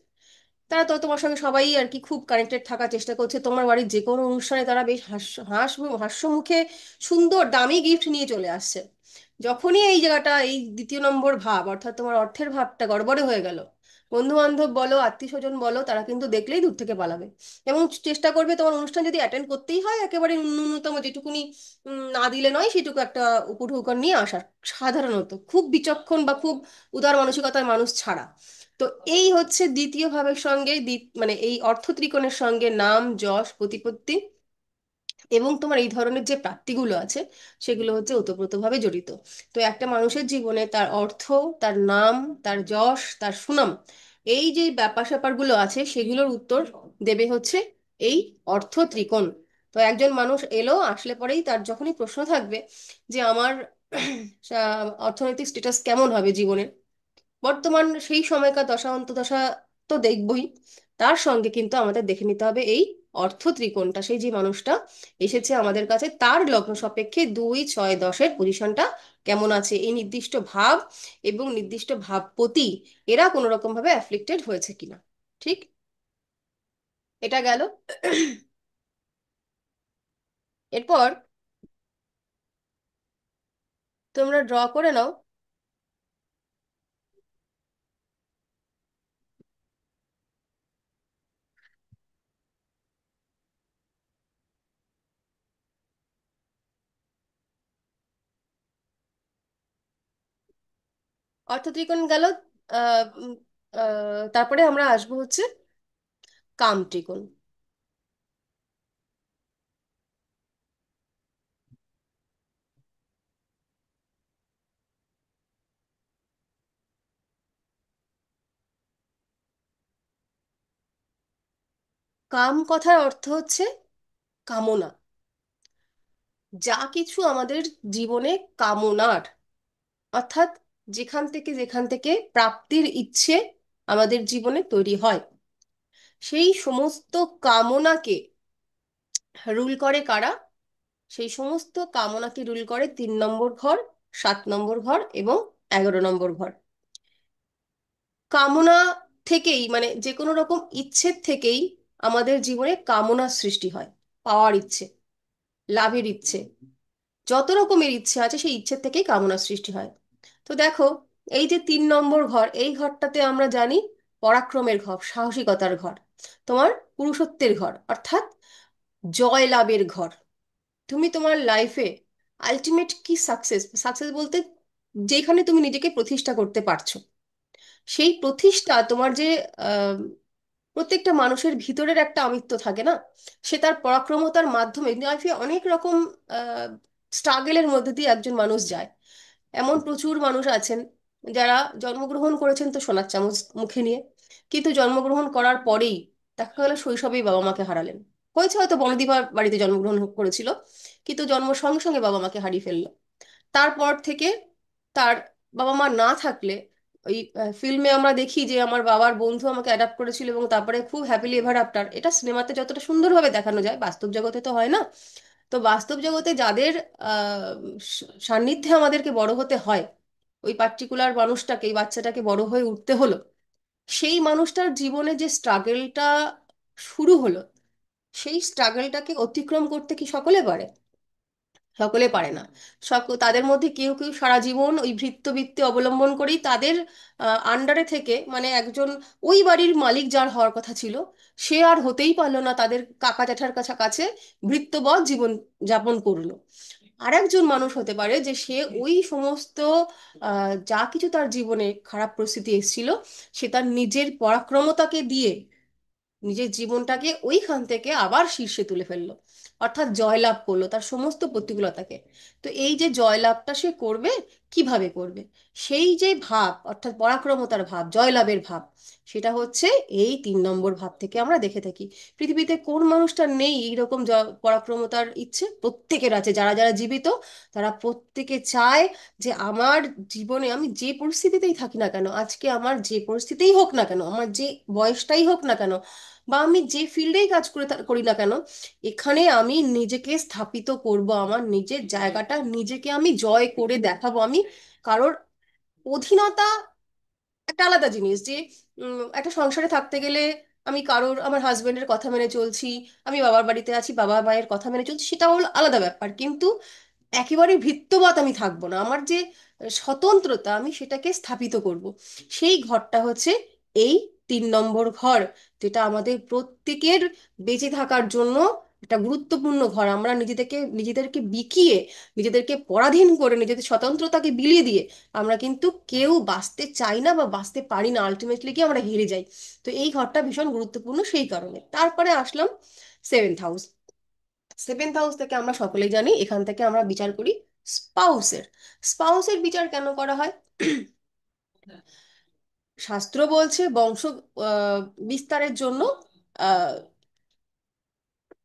তারা তো তোমার সঙ্গে সবাই আর কি খুব কানেক্টেড থাকার চেষ্টা করছে, তোমার বাড়ির যে কোনো অনুষ্ঠানে তারা বেশ হাস্যমুখে সুন্দর দামি গিফট নিয়ে চলে আসছে। যখনই এই জায়গাটা, এই দ্বিতীয় নম্বর ভাব অর্থাৎ তোমার অর্থের ভাবটা গড়বড়ে হয়ে গেল, বন্ধু বান্ধব বলো, আত্মীয় স্বজন বলো, তারা কিন্তু দেখলেই দূর থেকে পালাবে এবং চেষ্টা করবে তোমার অনুষ্ঠান যদি অ্যাটেন্ড করতেই হয় একেবারে ন্যূনতম যেটুকুনি না দিলে নয় সেটুকু একটা উপঢৌকন নিয়ে আসার, সাধারণত খুব বিচক্ষণ বা খুব উদার মানসিকতার মানুষ ছাড়া। তো এই হচ্ছে দ্বিতীয় ভাবের সঙ্গে মানে এই অর্থ ত্রিকোণের সঙ্গে নাম যশ প্রতিপত্তি এবং তোমার এই ধরনের যে প্রাপ্তিগুলো আছে সেগুলো হচ্ছে ওতপ্রোতভাবে জড়িত। তো একটা মানুষের জীবনে তার অর্থ, তার নাম, তার যশ, তার সুনাম, এই যে ব্যাপার স্যাপারগুলো আছে সেগুলোর উত্তর দেবে হচ্ছে এই অর্থ ত্রিকোণ। তো একজন মানুষ এলো আসলে পরেই তার যখনই প্রশ্ন থাকবে যে আমার অর্থনৈতিক স্ট্যাটাস কেমন হবে জীবনে, বর্তমান সেই সময়কার দশা অন্তদশা তো দেখবই, তার সঙ্গে কিন্তু আমাদের দেখে নিতে হবে এই অর্থ ত্রিকোণটা, সেই যে মানুষটা এসেছে আমাদের কাছে তার লগ্ন সাপেক্ষে 2, 6, 10-এর পজিশনটা কেমন আছে, এই নির্দিষ্ট ভাব এবং নির্দিষ্ট ভাবপতি এরা কোনো রকম ভাবে অ্যাফ্লিক্টেড হয়েছে কিনা। ঠিক, এটা গেল। এরপর তোমরা ড্র করে নাও অর্থ ত্রিকোণ গেল। তারপরে আমরা আসবো হচ্ছে কাম ত্রিকোণ। কাম কথার অর্থ হচ্ছে কামনা, যা কিছু আমাদের জীবনে কামনার, অর্থাৎ যেখান থেকে প্রাপ্তির ইচ্ছে আমাদের জীবনে তৈরি হয়, সেই সমস্ত কামনাকে রুল করে কারা? সেই সমস্ত কামনাকে রুল করে 3 নম্বর ঘর, 7 নম্বর ঘর এবং 11 নম্বর ঘর। কামনা থেকেই মানে যে কোনো রকম ইচ্ছের থেকেই আমাদের জীবনে কামনার সৃষ্টি হয়, পাওয়ার ইচ্ছে, লাভের ইচ্ছে, যত রকমের ইচ্ছে আছে সেই ইচ্ছের থেকেই কামনার সৃষ্টি হয়। তো দেখো, এই যে 3 নম্বর ঘর, এই ঘরটাতে আমরা জানি পরাক্রমের ঘর, সাহসিকতার ঘর, তোমার পুরুষত্বের ঘর, অর্থাৎ জয় লাভের ঘর। তুমি তোমার লাইফে আলটিমেট কি সাকসেস, সাকসেস বলতে যেখানে তুমি নিজেকে প্রতিষ্ঠা করতে পারছো, সেই প্রতিষ্ঠা তোমার যে আহ, প্রত্যেকটা মানুষের ভিতরের একটা আমিত্ব থাকে না, সে তার পরাক্রমতার মাধ্যমে লাইফে অনেক রকম স্ট্রাগেলের মধ্যে দিয়ে একজন মানুষ যায়। এমন প্রচুর মানুষ আছেন যারা জন্মগ্রহণ করেছেন তো সোনার চামচ মুখে নিয়ে, কিন্তু জন্মগ্রহণ করার পরেই দেখা গেল শৈশবেই বাবা মাকে হারালেন। হয়েছে হয়তো বনদীপার বাড়িতে জন্মগ্রহণ করেছিল, কিন্তু জন্ম সঙ্গে সঙ্গে বাবা মাকে হারিয়ে ফেললো। তারপর থেকে তার বাবা মা না থাকলে, ওই ফিল্মে আমরা দেখি যে আমার বাবার বন্ধু আমাকে অ্যাডাপ্ট করেছিল এবং তারপরে খুব হ্যাপিলি এভার আফটার, এটা সিনেমাতে যতটা সুন্দরভাবে দেখানো যায় বাস্তব জগতে তো হয় না। তো বাস্তব জগতে যাদের আহ সান্নিধ্যে আমাদেরকে বড় হতে হয়, ওই পার্টিকুলার মানুষটাকে, এই বাচ্চাটাকে বড় হয়ে উঠতে হলো, সেই মানুষটার জীবনে যে স্ট্রাগলটা শুরু হলো, সেই স্ট্রাগলটাকে অতিক্রম করতে কি সকলে পারে? সকলে পারে না। তাদের মধ্যে কেউ কেউ সারা জীবন ওই ভৃত্য অবলম্বন করেই তাদের আন্ডারে থেকে, মানে একজন ওই বাড়ির মালিক যার হওয়ার কথা ছিল সে আর হতেই পারলো না, তাদের কাকা জ্যাঠার কাছে কাছে ভৃত্যবৎ জীবন যাপন করলো। আর একজন মানুষ হতে পারে যে সে ওই সমস্ত যা কিছু তার জীবনে খারাপ পরিস্থিতি এসেছিল সে তার নিজের পরাক্রমতাকে দিয়ে নিজের জীবনটাকে ওইখান থেকে আবার শীর্ষে তুলে ফেললো, অর্থাৎ জয়লাভ করলো তার সমস্ত প্রতিকূলতাকে। তো এই যে জয়লাভটা সে করবে, কিভাবে করবে, সেই যে ভাব অর্থাৎ পরাক্রমতার ভাব, জয়লাভের ভাব, সেটা হচ্ছে এই 3 নম্বর ভাব থেকে আমরা দেখে থাকি। পৃথিবীতে কোন মানুষটার নেই এইরকম পরাক্রমতার ইচ্ছে? প্রত্যেকের আছে, যারা যারা জীবিত তারা প্রত্যেকে চায় যে আমার জীবনে আমি যে পরিস্থিতিতেই থাকি না কেন, আজকে আমার যে পরিস্থিতিই হোক না কেন, আমার যে বয়সটাই হোক না কেন, বা আমি যে ফিল্ডেই কাজ করি না কেন, এখানে আমি নিজেকে স্থাপিত করব, আমার নিজের জায়গাটা নিজেকে আমি জয় করে দেখাবো। আমি কারোর অধীনতা একটা আলাদা জিনিস, যে একটা সংসারে থাকতে গেলে আমি কারোর আমার হাজবেন্ডের কথা মেনে চলছি, আমি বাবার বাড়িতে আছি, বাবা মায়ের কথা মেনে চলছি, সেটা হলো আলাদা ব্যাপার। কিন্তু একেবারে ভিত্তবাদ আমি থাকবো না, আমার যে স্বতন্ত্রতা আমি সেটাকে স্থাপিত করব। সেই ঘরটা হচ্ছে এই 3 নম্বর ঘর, যেটা আমাদের প্রত্যেকের বেঁচে থাকার জন্য একটা গুরুত্বপূর্ণ ঘর। আমরা নিজেদেরকে বিকিয়ে, নিজেদেরকে পরাধীন করে, নিজেদের স্বতন্ত্রতাকে বিলিয়ে দিয়ে আমরা কিন্তু কেউ বাঁচতে চাই না বা বাঁচতে পারি না, আলটিমেটলি কি আমরা হেরে যাই। তো এই ঘরটা ভীষণ গুরুত্বপূর্ণ সেই কারণে। তারপরে আসলাম 7th হাউস। 7th হাউস থেকে আমরা সকলেই জানি, এখান থেকে আমরা বিচার করি স্পাউসের। স্পাউসের বিচার কেন করা হয়? শাস্ত্র বলছে বংশ আহ, বিস্তারের জন্য আহ,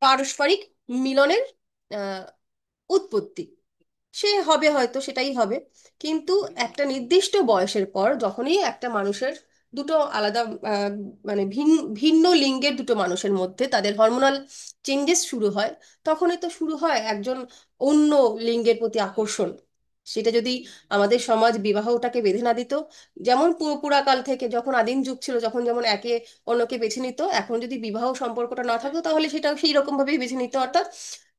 পারস্পরিক মিলনের আহ, উৎপত্তি। সে হবে, হয়তো সেটাই হবে। কিন্তু একটা নির্দিষ্ট বয়সের পর যখনই একটা মানুষের দুটো আলাদা মানে ভিন্ন লিঙ্গের দুটো মানুষের মধ্যে তাদের হরমোনাল চেঞ্জেস শুরু হয়, তখনই তো শুরু হয় একজন অন্য লিঙ্গের প্রতি আকর্ষণ। সেটা যদি আমাদের সমাজ বিবাহটাকে বেঁধে না দিত, যেমন পুরাকাল থেকে যখন আদিম যুগ ছিল, যখন যেমন একে অন্যকে বেছে নিত, এখন যদি বিবাহ সম্পর্কটা না থাকতো তাহলে সেটা সেই রকম ভাবেই বেছে নিত। অর্থাৎ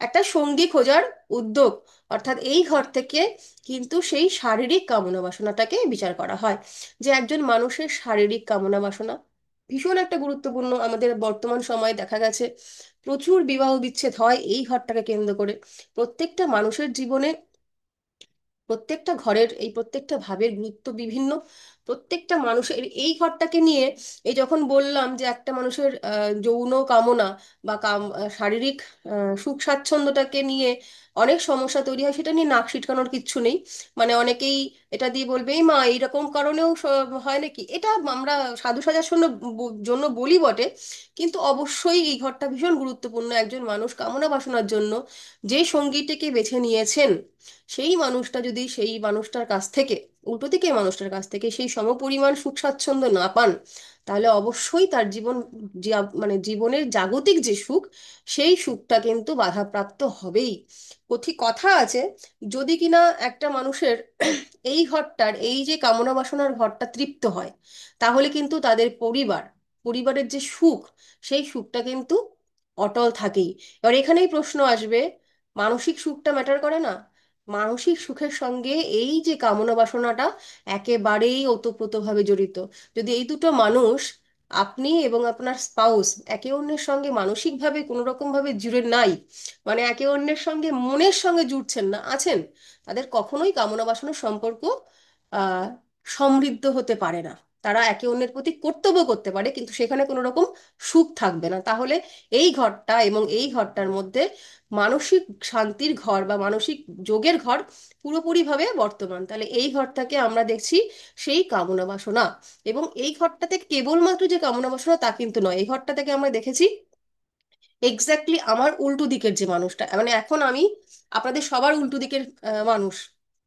একটা সঙ্গী খোঁজার উদ্যোগ। অর্থাৎ এই ঘর থেকে কিন্তু সেই শারীরিক কামনা বাসনাটাকে বিচার করা হয়, যে একজন মানুষের শারীরিক কামনা বাসনা ভীষণ একটা গুরুত্বপূর্ণ। আমাদের বর্তমান সময়ে দেখা গেছে প্রচুর বিবাহ বিচ্ছেদ হয় এই ঘরটাকে কেন্দ্র করে। প্রত্যেকটা মানুষের জীবনে প্রত্যেকটা ঘরের এই প্রত্যেকটা ভাবের গুরুত্ব বিভিন্ন। প্রত্যেকটা মানুষের এই ঘরটাকে নিয়ে, এই যখন বললাম যে একটা মানুষের যৌন কামনা বা শারীরিক সুখ স্বাচ্ছন্দ্যটাকে নিয়ে অনেক সমস্যা তৈরি হয়, সেটা নিয়ে নাক সিটকানোর কিচ্ছু নেই। মানে অনেকেই এটা দিয়ে বলবে, এই মা এইরকম কারণেও হয় নাকি, এটা আমরা সাধু সাজার জন্য বলি বটে। কিন্তু অবশ্যই এই ঘরটা ভীষণ গুরুত্বপূর্ণ। একজন মানুষ কামনা বাসনার জন্য যে সঙ্গীটিকে বেছে নিয়েছেন, সেই মানুষটা যদি সেই মানুষটার কাছ থেকে, উল্টো দিকে মানুষটার কাছ থেকে সেই সমপরিমাণ সুখ স্বাচ্ছন্দ্য না পান, তাহলে অবশ্যই তার জীবন, মানে জীবনের জাগতিক যে সুখ, সেই সুখটা কিন্তু বাধাপ্রাপ্ত হবেই। কথা আছে, যদি কিনা একটা মানুষের এই ঘরটার, এই যে কামনা বাসনার ঘরটা তৃপ্ত হয়, তাহলে কিন্তু তাদের পরিবারের যে সুখ, সেই সুখটা কিন্তু অটল থাকেই। এবার এখানেই প্রশ্ন আসবে, মানসিক সুখটা ম্যাটার করে না? মানসিক সুখের সঙ্গে এই যে কামনা বাসনাটা একেবারেই ওতপ্রোতভাবে জড়িত। যদি এই দুটো মানুষ, আপনি এবং আপনার স্পাউস, একে অন্যের সঙ্গে মানসিকভাবে কোনো রকম ভাবে জুড়ে নাই, মানে একে অন্যের সঙ্গে মনের সঙ্গে জুড়ছেন না, আছেন, তাদের কখনোই কামনা বাসনার সম্পর্ক আহ সমৃদ্ধ হতে পারে না। তারা একে অন্যের প্রতি কর্তব্য করতে পারে, কিন্তু সেখানে কোনো রকম সুখ থাকবে না। তাহলে এই ঘরটা এবং এই ঘরটার মধ্যে মানসিক শান্তির ঘর বা মানসিক যোগের ঘর পুরোপুরিভাবে বর্তমান। তাহলে এই ঘরটাকে আমরা দেখছি সেই কামনা বাসনা। এবং এই ঘরটা থেকে কেবলমাত্র যে কামনা বাসনা তা কিন্তু নয়, এই ঘরটা থেকে আমরা দেখেছি এক্স্যাক্টলি আমার উল্টো দিকের যে মানুষটা, মানে এখন আমি আপনাদের সবার উল্টো দিকের মানুষ।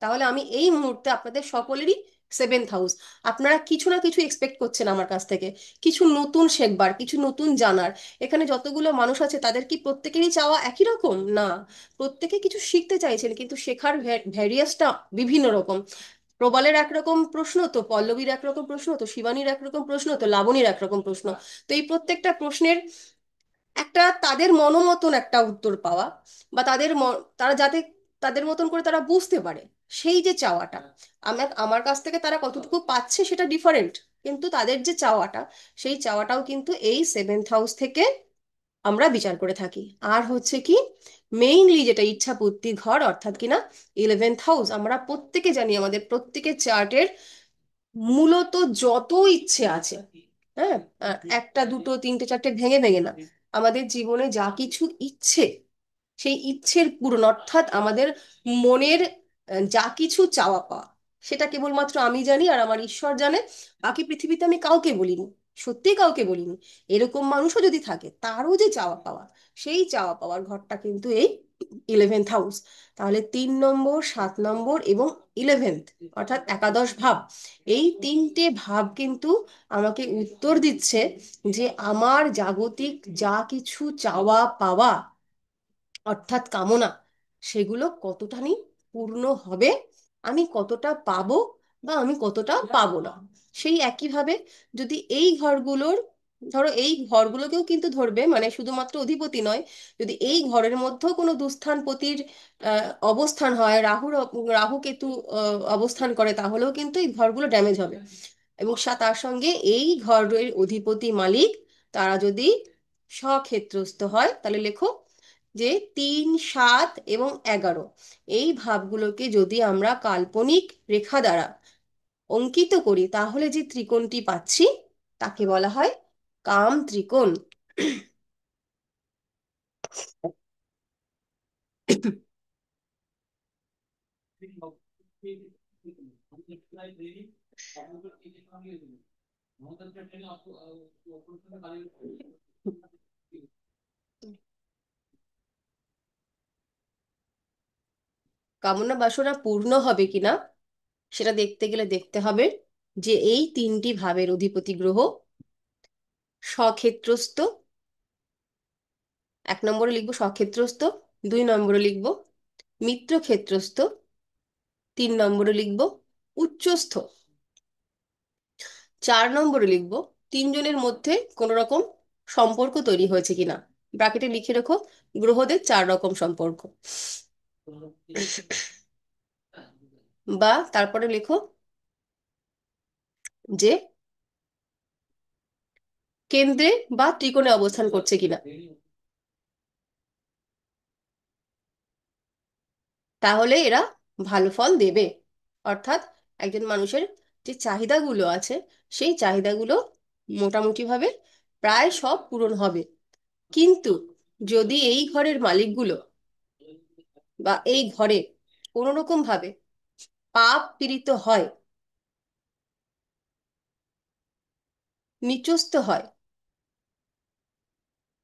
তাহলে আমি এই মুহূর্তে আপনাদের সকলেরই 7th হাউস। আপনারা কিছু না কিছু এক্সপেক্ট করছেন আমার কাছ থেকে, কিছু নতুন শেখবার, কিছু নতুন জানার। এখানে যতগুলো মানুষ আছে তাদের কি প্রত্যেকেরই চাওয়া একই রকম? না, প্রত্যেকে কিছু শিখতে চাইছেন, কিন্তু শেখার ভ্যারিয়াসটা বিভিন্ন রকম। প্রবালের একরকম প্রশ্ন, তো পল্লবীর একরকম প্রশ্ন, তো শিবানীর একরকম প্রশ্ন, তো লাবণীর একরকম প্রশ্ন। তো এই প্রত্যেকটা প্রশ্নের একটা তাদের মনোমতন একটা উত্তর পাওয়া, বা তারা যাতে তাদের মতন করে তারা বুঝতে পারে, সেই যে চাওয়াটা আমার আমার কাছ থেকে তারা কতটুকু পাচ্ছে সেটা ডিফারেন্ট। কিন্তু তাদের যে চাওয়াটা, সেই চাওয়াটাও কিন্তু এই 7th হাউস থেকে আমরা বিচার করে থাকি। আর হচ্ছে কি, মেইনলি যেটা ইচ্ছা পূর্তি ঘর, অর্থাৎ কিনা 11th হাউস। আমরা প্রত্যেকে জানি আমাদের প্রত্যেকের চার্টের মূলত যত ইচ্ছে আছে, হ্যাঁ, একটা দুটো তিনটে চারটে ভেঙে ভেঙে না, আমাদের জীবনে যা কিছু ইচ্ছে, সেই ইচ্ছের পূরণ, অর্থাৎ আমাদের মনের যা কিছু চাওয়া পাওয়া, সেটা কেবলমাত্র আমি জানি আর আমার ঈশ্বর জানে। বাকি পৃথিবীতে আমি কাউকে বলিনি, সত্যি কাউকে বলিনি। এরকম মানুষও যদি থাকে, তারও যে চাওয়া পাওয়া, সেই চাওয়া পাওয়ার ঘরটা কিন্তু এই 11th হাউস। তাহলে 3 নম্বর, 7 নম্বর এবং 11th, অর্থাৎ একাদশ ভাব, এই তিনটে ভাব কিন্তু আমাকে উত্তর দিচ্ছে যে আমার জাগতিক যা কিছু চাওয়া পাওয়া, অর্থাৎ কামনা, সেগুলো কতখানি পূর্ণ হবে, আমি কতটা পাবো বা আমি কতটা পাবো না। সেই একইভাবে যদি এই ঘরগুলোর ধরো এই ঘরগুলোকেও কিন্তু ধরবে, মানে শুধুমাত্র অধিপতি নয়, যদি এই ঘরের মধ্যেও কোনো দুস্থানপতির অবস্থান হয়, রাহু কেতু অবস্থান করে, তাহলেও কিন্তু এই ঘরগুলো ড্যামেজ হবে। এবং তার সঙ্গে এই ঘরের অধিপতি মালিক তারা যদি স্বক্ষেত্রস্থ হয়, তাহলে লেখো যে 3, 7 এবং 11 এই ভাবগুলোকে যদি আমরা কাল্পনিক রেখা দ্বারা অঙ্কিত করি, তাহলে যে ত্রিকোণটি পাচ্ছি তাকে বলা হয় কাম ত্রিকোণ। কামনা বাসনা পূর্ণ হবে কিনা সেটা দেখতে গেলে দেখতে হবে যে এই 3টি ভাবের অধিপতি গ্রহ স্বক্ষেত্রস্থ। 1 নম্বরে লিখবো স্বক্ষেত্রস্থ, 2 নম্বরে লিখবো মিত্র ক্ষেত্রস্থ, 3 নম্বরে লিখবো উচ্চস্থ, 4 নম্বরে লিখবো তিনজনের মধ্যে কোনো রকম সম্পর্ক তৈরি হয়েছে কিনা। ব্র্যাকেটে লিখে রেখো গ্রহদের 4 রকম সম্পর্ক। বা তারপরে লেখো যে কেন্দ্রে বা ত্রিকোণে অবস্থান করছে কিনা। তাহলে এরা ভালো ফল দেবে। অর্থাৎ একজন মানুষের যে চাহিদাগুলো আছে সেই চাহিদাগুলো মোটামুটিভাবে প্রায় সব পূরণ হবে। কিন্তু যদি এই ঘরের মালিকগুলো বা এই ঘরে কোনো রকম ভাবে পাপ পীড়িত হয়, নিচস্থ হয়,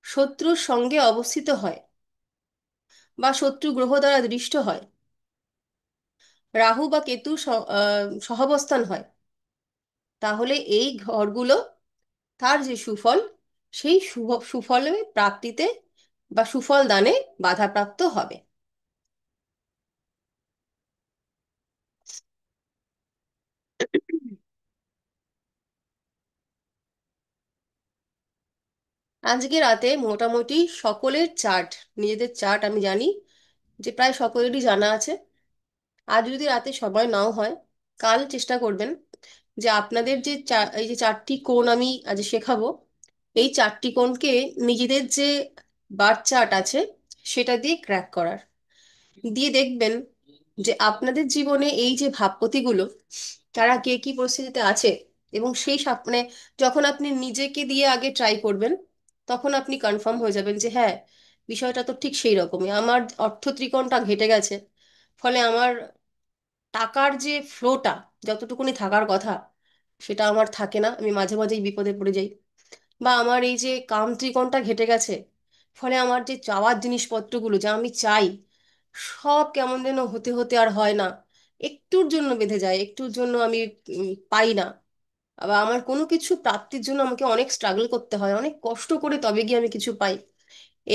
শত্রুর সঙ্গে অবস্থিত হয়, বা শত্রু গ্রহ দ্বারা দৃষ্ট হয়, রাহু বা কেতু সহাবস্থান হয়, তাহলে এই ঘরগুলো তার যে সুফল সেই সুফলে প্রাপ্তিতে বা সুফল দানে বাধাপ্রাপ্ত হবে। আজকে রাতে মোটামুটি সকলের চার্ট, নিজেদের চার্ট আমি জানি যে প্রায় সকলেরই জানা আছে। আজ যদি রাতে সময় নাও হয়, কাল চেষ্টা করবেন যে আপনাদের যে এই যে 4টি কোণ আমি আজ শেখাবো, এই 4টি কোণকে নিজেদের যে বার্থ চার্ট আছে সেটা দিয়ে ক্র্যাক করার, দিয়ে দেখবেন যে আপনাদের জীবনে এই যে ভাবপতিগুলো তারা কে কি পরিস্থিতিতে আছে। এবং সেই মানে যখন আপনি নিজেকে দিয়ে আগে ট্রাই করবেন, তখন আপনি কনফার্ম হয়ে যাবেন যে হ্যাঁ, বিষয়টা তো ঠিক সেই রকমই, আমার অর্থ ত্রিকোণটা ঘেটে গেছে। ফলে আমার টাকার যে ফ্লোটা যতটুকুনি থাকার কথা সেটা আমার থাকে না, আমি মাঝে মাঝেই বিপদে পড়ে যাই। বা আমার এই যে কাম ত্রিকোণটা ঘেটে গেছে, ফলে আমার যে চাওয়ার জিনিসপত্রগুলো যা আমি চাই সব কেমন যেন হতে হতে আর হয় না, একটুর জন্য বেঁধে যায়, একটুর জন্য আমি পাই না। আবার আমার কোনো কিছু প্রাপ্তির জন্য আমাকে অনেক স্ট্রাগল করতে হয়, অনেক কষ্ট করে তবে গিয়ে আমি কিছু পাই।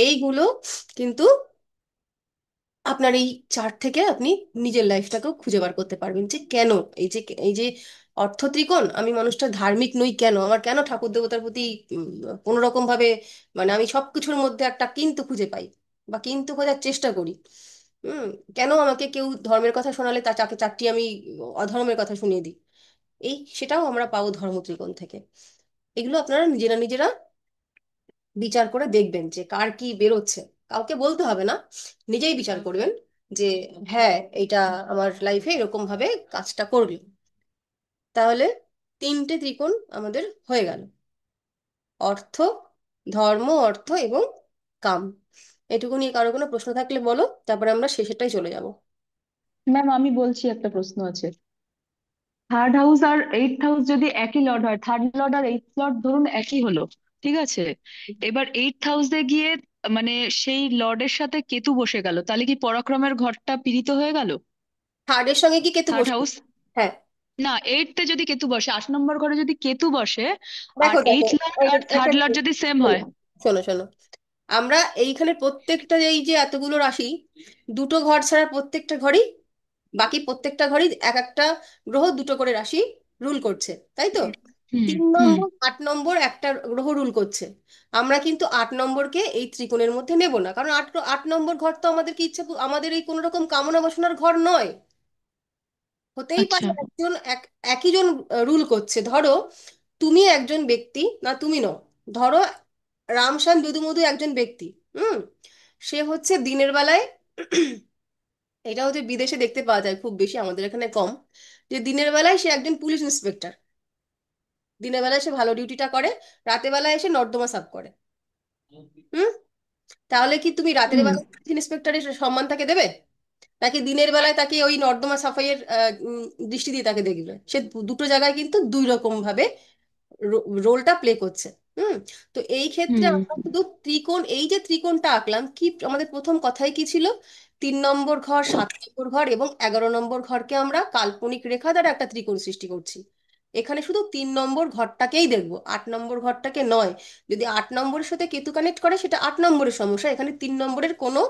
এইগুলো কিন্তু আপনার এই চার্ট থেকে আপনি নিজের লাইফটাকেও খুঁজে বার করতে পারবেন যে কেন এই যে অর্থ ত্রিকোণ, আমি মানুষটা ধার্মিক নই কেন, আমার কেন ঠাকুর দেবতার প্রতি উম, কোনো রকম ভাবে, মানে আমি সবকিছুর মধ্যে একটা কিন্তু খুঁজে পাই বা কিন্তু খোঁজার চেষ্টা করি। হুম। কেন আমাকে কেউ ধর্মের কথা শোনালে তার চাকে 4টি আমি অধর্মের কথা শুনিয়ে দিই। সেটাও আমরা পাবো ধর্ম ত্রিকোণ থেকে। এগুলো আপনারা নিজেরা নিজেরা বিচার করে দেখবেন যে কার কি বেরোচ্ছে। কাউকে বলতে হবে না, নিজেই বিচার করবেন যে হ্যাঁ, এটা আমার লাইফে এরকম ভাবে কাজটা করবে। তাহলে 3টে ত্রিকোণ আমাদের হয়ে গেল: অর্থ, ধর্ম, অর্থ এবং কাম। এটুকু নিয়ে কারো কোনো প্রশ্ন থাকলে বলো, তারপরে আমরা শেষেরটাই চলে যাব। ম্যাম আমি বলছি, একটা প্রশ্ন আছে। থার্ড হাউস আর এইট হাউস যদি একই লর্ড হয়, থার্ড লর্ড আর এইট লর্ড ধরুন একই হলো, ঠিক আছে, এবার এইট হাউসে গিয়ে মানে সেই লর্ডের সাথে কেতু বসে গেল, তাহলে কি পরাক্রমের ঘরটা পীড়িত হয়ে গেল? থার্ডের সঙ্গে কি কেতু থার্ড বসবে? হাউস, হ্যাঁ। না এইটতে যদি কেতু বসে, 8 নম্বর ঘরে যদি কেতু বসে, আর দেখো দেখো, এইট লর্ড আর থার্ড লর্ড যদি সেম শোনো হয়। শোনো শোনো, আমরা এইখানে প্রত্যেকটা এই যে এতগুলো রাশি, দুটো ঘর ছাড়া প্রত্যেকটা ঘরই, বাকি প্রত্যেকটা ঘরই এক একটা গ্রহ দুটো করে রাশি রুল করছে, তাই তো? হুম। তিন হুম। নম্বর 8 নম্বর একটা গ্রহ রুল করছে। আমরা কিন্তু 8 নম্বরকে এই ত্রিকোণের মধ্যে নেব না, কারণ 8 নম্বর ঘর তো আমাদের কি ইচ্ছে, আমাদের এই কোনো রকম কামনা বাসনার ঘর নয়। হতেই আচ্ছা। পারে একই জন রুল করছে। ধরো তুমি একজন ব্যক্তি, না তুমি নও, ধরো রামশ্যাম যদুমধু একজন ব্যক্তি। হুম। সে হচ্ছে দিনের বেলায় এটা হচ্ছে বিদেশে দেখতে পাওয়া যায় খুব বেশি, আমাদের এখানে কম, যে দিনের বেলায় সে একজন পুলিশ ইন্সপেক্টর। দিনের বেলায় সে ভালো ডিউটিটা করে, রাতের বেলায় এসে নর্দমা সাফ করে। হুম। তাহলে কি তুমি রাতের হুম। বেলায় পুলিশ ইন্সপেক্টরের সম্মান তাকে দেবে, নাকি দিনের বেলায় তাকে ওই নর্দমা সাফাইয়ের দৃষ্টি দিয়ে তাকে দেখবে? সে দুটো জায়গায় কিন্তু দুই রকম ভাবে রোলটা প্লে করছে। হুম। তো এই ক্ষেত্রে হুম। আমরা শুধু ত্রিকোণ, এই যে ত্রিকোণটা আঁকলাম, কি আমাদের প্রথম কথাই কি ছিল? 3 নম্বর ঘর, 7 নম্বর ঘর এবং 11 নম্বর ঘরকে আমরা কাল্পনিক রেখা দ্বারা একটা ত্রিকোণ সৃষ্টি করছি। এখানে শুধু 3 নম্বর ঘরটাকেই দেখবো, 8 নম্বর ঘরটাকে নয়। যদি 8 নম্বরের সাথে কেতু কানেক্ট করে সেটা 8 নম্বরের সমস্যা, এখানে 3 নম্বরের কোনো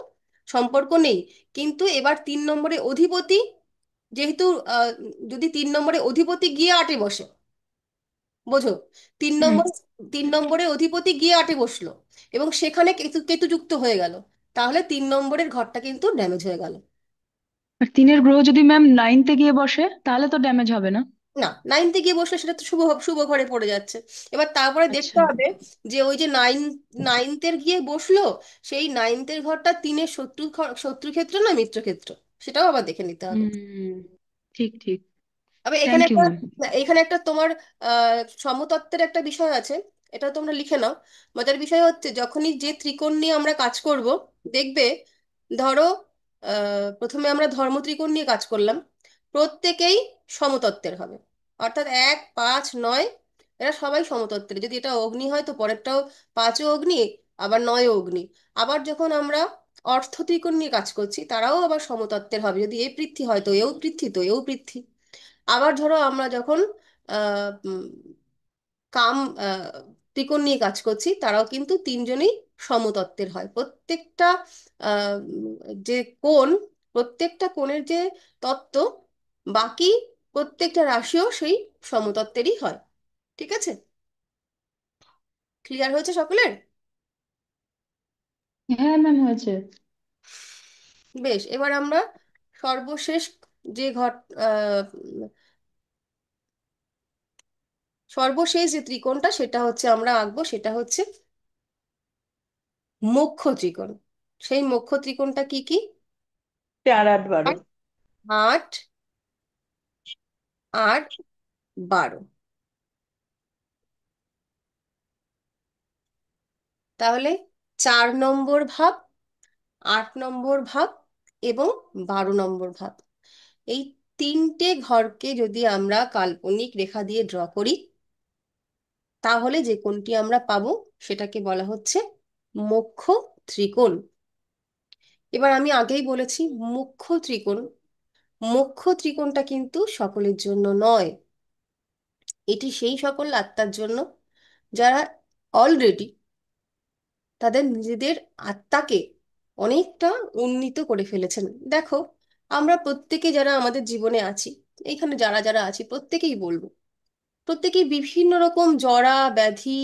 সম্পর্ক নেই। কিন্তু এবার 3 নম্বরে অধিপতি, যেহেতু যদি 3 নম্বরে অধিপতি গিয়ে 8-এ বসে, বোঝো, তিন হুম। নম্বর 3 নম্বরে অধিপতি গিয়ে 8-এ বসলো এবং সেখানে কেতু কেতু যুক্ত হয়ে গেল, তাহলে 3 নম্বরের ঘরটা কিন্তু ড্যামেজ হয়ে গেল। আর তিনের গ্রহ যদি ম্যাম নাইনতে গিয়ে বসে তাহলে তো ড্যামেজ হবে না? না, 9-তে গিয়ে বসলে সেটা তো শুভ শুভ ঘরে পড়ে যাচ্ছে। এবার তারপরে দেখতে আচ্ছা। হবে যে ওই যে নাইনথের গিয়ে বসলো, সেই নাইনথের ঘরটা 3-এর শত্রু ক্ষেত্র না মিত্র ক্ষেত্র, সেটাও আবার দেখে নিতে হবে। হুম। ঠিক ঠিক। তবে এখানে থ্যাংক ইউ একটা, ম্যাম। এখানে একটা তোমার সমতত্ত্বের একটা বিষয় আছে, এটা তোমরা লিখে নাও। মজার বিষয় হচ্ছে যখনই যে ত্রিকোণ নিয়ে আমরা কাজ করব, দেখবে, ধরো প্রথমে আমরা ধর্ম ত্রিকোণ নিয়ে কাজ করলাম, প্রত্যেকেই সমতত্ত্বের হবে। অর্থাৎ 1, 5, 9 এরা সবাই সমতত্ত্বের। যদি এটা অগ্নি হয় তো পরেরটাও 5ও অগ্নি, আবার 9ও অগ্নি। আবার যখন আমরা অর্থ ত্রিকোণ নিয়ে কাজ করছি, তারাও আবার সমতত্ত্বের হবে। যদি এ পৃথ্বী হয় তো এও পৃথ্বী, তো এও পৃথ্বী। আবার ধরো আমরা যখন আহ, উম, কাম ত্রিকোণ নিয়ে কাজ করছি, তারাও কিন্তু তিনজনেই সমতত্ত্বের হয়। প্রত্যেকটা যে কোণ, প্রত্যেকটা কোণের যে তত্ত্ব, বাকি প্রত্যেকটা রাশিও সেই সমতত্ত্বেরই হয়। ঠিক আছে? ক্লিয়ার হয়েছে সকলের? হ্যাঁ ম্যাম, হয়েছে। বেশ, এবার আমরা সর্বশেষ যে ঘট আহ, সর্বশেষ যে ত্রিকোণটা সেটা হচ্ছে আমরা আঁকবো, সেটা হচ্ছে মোক্ষ ত্রিকোণ। সেই মোক্ষ ত্রিকোণটা কি কি? 4, 8, 12। 8 আর 12। তাহলে 4 নম্বর ভাব, 8 নম্বর ভাব এবং 12 নম্বর ভাব, এই তিনটে ঘরকে যদি আমরা কাল্পনিক রেখা দিয়ে ড্র করি, তাহলে যে কোণটি আমরা পাবো সেটাকে বলা হচ্ছে মোক্ষ ত্রিকোণ। এবার আমি আগেই বলেছি, মুখ্য ত্রিকোণ, মোক্ষ ত্রিকোণটা কিন্তু সকলের জন্য নয়। এটি সেই সকল আত্মার জন্য যারা অলরেডি তাদের নিজেদের আত্মাকে অনেকটা উন্নীত করে ফেলেছেন। দেখো, আমরা প্রত্যেকে যারা আমাদের জীবনে আছি, এইখানে যারা যারা আছি প্রত্যেকেই বলবো, প্রত্যেকেই বিভিন্ন রকম জরা ব্যাধি,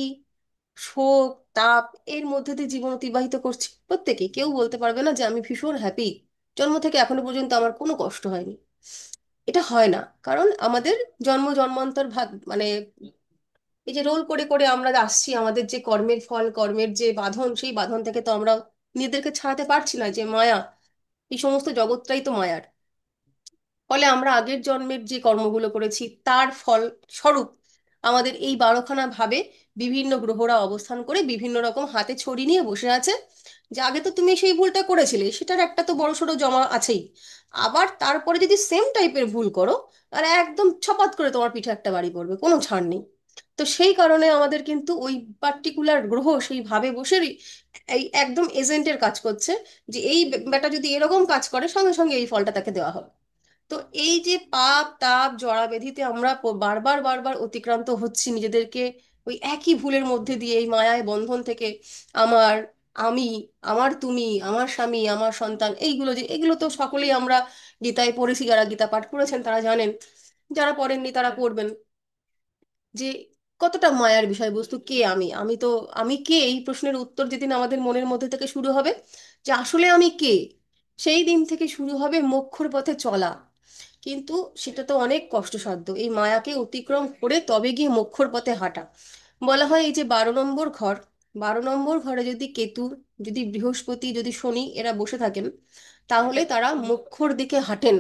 শোক, তাপ এর মধ্যে দিয়ে জীবন অতিবাহিত করছি। প্রত্যেকেই, কেউ বলতে পারবে না যে আমি ভীষণ হ্যাপি, জন্ম থেকে এখনো পর্যন্ত আমার কোনো কষ্ট হয়নি। এটা হয় না, কারণ আমাদের জন্ম জন্মান্তর ভাগ মানে এই যে রোল করে করে আমরা আসছি, আমাদের যে কর্মের ফল, কর্মের যে বাঁধন, সেই বাঁধন থেকে তো আমরা নিজেদেরকে ছাড়াতে পারছি না। যে মায়া, এই সমস্ত জগৎটাই তো মায়ার। ফলে আমরা আগের জন্মের যে কর্মগুলো করেছি তার ফল স্বরূপ আমাদের এই 12খানা ভাবে বিভিন্ন গ্রহরা অবস্থান করে বিভিন্ন রকম হাতে ছড়ি নিয়ে বসে আছে, যে আগে তো তুমি সেই ভুলটা করেছিলে, সেটার একটা তো বড়সড় জমা আছেই। আবার তারপরে যদি সেম টাইপের ভুল করো, তাহলে একদম ছপাত করে তোমার পিঠে একটা বাড়ি পড়বে, কোনো ছাড় নেই। তো সেই কারণে আমাদের কিন্তু ওই পার্টিকুলার গ্রহ সেই ভাবে বসে এই একদম এজেন্টের কাজ করছে, যে এই বেটা যদি এরকম কাজ করে সঙ্গে সঙ্গে এই ফলটা তাকে দেওয়া হবে। তো এই যে পাপ তাপ জড়া ব্যাধিতে আমরা বারবার বারবার অতিক্রান্ত হচ্ছি নিজেদেরকে, ওই একই ভুলের মধ্যে দিয়ে, এই মায়ায় বন্ধন থেকে, আমার, আমি, আমার তুমি, আমার স্বামী, আমার সন্তান, এইগুলো যে, এগুলো তো সকলেই আমরা গীতায় পড়েছি, যারা গীতা পাঠ করেছেন তারা জানেন, যারা পড়েননি তারা পড়বেন, যে কতটা মায়ার বিষয়বস্তু কে আমি, আমি তো, আমি কে, এই প্রশ্নের উত্তর যেদিন আমাদের মনের মধ্যে থেকে শুরু হবে যে আসলে আমি কে, সেই দিন থেকে শুরু হবে মোক্ষর পথে চলা। কিন্তু সেটা তো অনেক কষ্টসাধ্য, এই মায়াকে অতিক্রম করে তবে গিয়ে মোক্ষর পথে হাঁটা। বলা হয় এই যে 12 নম্বর ঘর, 12 নম্বর ঘরে যদি কেতু, যদি বৃহস্পতি, যদি শনি এরা বসে থাকেন, তাহলে তারা মোক্ষর দিকে হাঁটেন।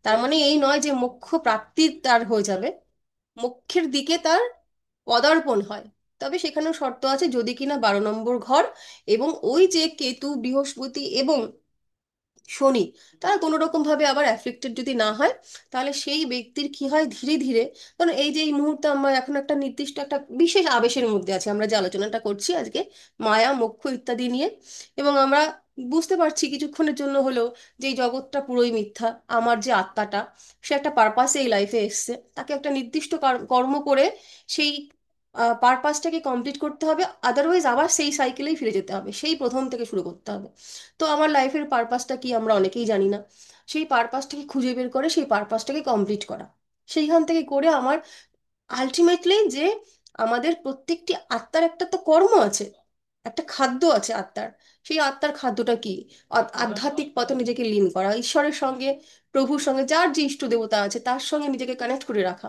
তার মানে এই নয় যে মোক্ষ প্রাপ্তি তার হয়ে যাবে, মোক্ষের দিকে তার পদার্পণ হয়। তবে সেখানেও শর্ত আছে, যদি কিনা 12 নম্বর ঘর এবং ওই যে কেতু, বৃহস্পতি এবং শনি তারা কোনো রকম ভাবে আবার অ্যাফেক্টেড যদি না হয়, তাহলে সেই ব্যক্তির কি হয় ধীরে ধীরে, কারণ এই যে এই মুহূর্তে আমরা এখন একটা নির্দিষ্ট একটা বিশেষ আবেশের মধ্যে আছি, আমরা যে আলোচনাটা করছি আজকে মায়া মোক্ষ ইত্যাদি নিয়ে, এবং আমরা বুঝতে পারছি কিছুক্ষণের জন্য হলেও যে এই জগৎটা পুরোই মিথ্যা, আমার যে আত্মাটা সে একটা পারপাসে এই লাইফে এসছে, তাকে একটা নির্দিষ্ট কর্ম করে সেই পারপাসটাকে কমপ্লিট করতে হবে, আদারওয়াইজ আবার সেই সাইকেলেই ফিরে যেতে হবে, সেই প্রথম থেকে শুরু করতে হবে। তো আমার লাইফের পারপাসটা কি আমরা অনেকেই জানি না, সেই পারপাসটাকে খুঁজে বের করে সেই পারপাসটাকে কমপ্লিট করা, সেইখান থেকে করে আমার আলটিমেটলি যে আমাদের প্রত্যেকটি আত্মার একটা তো কর্ম আছে, একটা খাদ্য আছে আত্মার, সেই আত্মার খাদ্যটা কি, আধ্যাত্মিক পথে নিজেকে লীন করা, ঈশ্বরের সঙ্গে, প্রভুর সঙ্গে, যার যে ইষ্ট দেবতা আছে তার সঙ্গে নিজেকে কানেক্ট করে রাখা।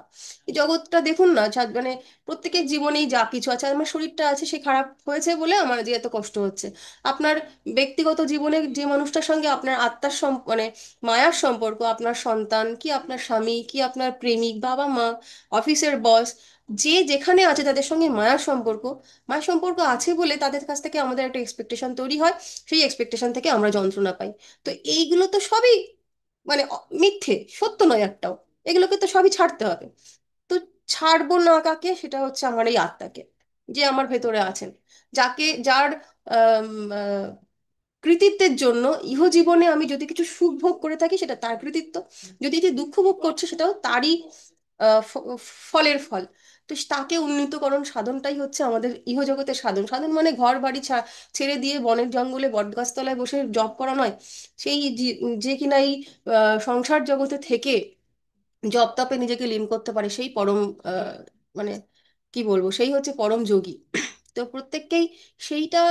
এই জগৎটা দেখুন না, মানে প্রত্যেকের জীবনেই যা কিছু আছে, আমার শরীরটা আছে সে খারাপ হয়েছে বলে আমার যে এত কষ্ট হচ্ছে, আপনার ব্যক্তিগত জীবনে যে মানুষটার সঙ্গে আপনার আত্মার মানে মায়ার সম্পর্ক, আপনার সন্তান কি, আপনার স্বামী কি, আপনার প্রেমিক, বাবা মা, অফিসের বস, যে যেখানে আছে তাদের সঙ্গে মায়ার সম্পর্ক, মায়ের সম্পর্ক আছে বলে তাদের কাছ থেকে আমাদের একটা এক্সপেকটেশন তৈরি হয়, সেই এক্সপেকটেশন থেকে আমরা যন্ত্রণা পাই। তো এইগুলো তো সবই মানে মিথ্যে, সত্য নয় একটাও, এগুলোকে তো সবই ছাড়তে হবে। তো ছাড়বো না কাকে, সেটা হচ্ছে আমার এই আত্মাকে, যে আমার ভেতরে আছেন, যাকে, যার আম, আহ, কৃতিত্বের জন্য ইহজীবনে আমি যদি কিছু সুখ ভোগ করে থাকি সেটা তার কৃতিত্ব, যদি যে দুঃখ ভোগ করছে সেটাও তারই ফলের ফল। তো তাকে উন্নীতকরণ সাধনটাই হচ্ছে আমাদের ইহজগতের সাধন। সাধন মানে ঘর বাড়ি ছেড়ে দিয়ে বনের জঙ্গলে বটগাছতলায় বসে জপ করা নয়, সেই যে কিনা এই সংসার জগতে থেকে জপ তপে নিজেকে লীন করতে পারে, সেই পরম আহ, মানে কি বলবো, সেই হচ্ছে পরম যোগী। তো প্রত্যেককেই সেইটা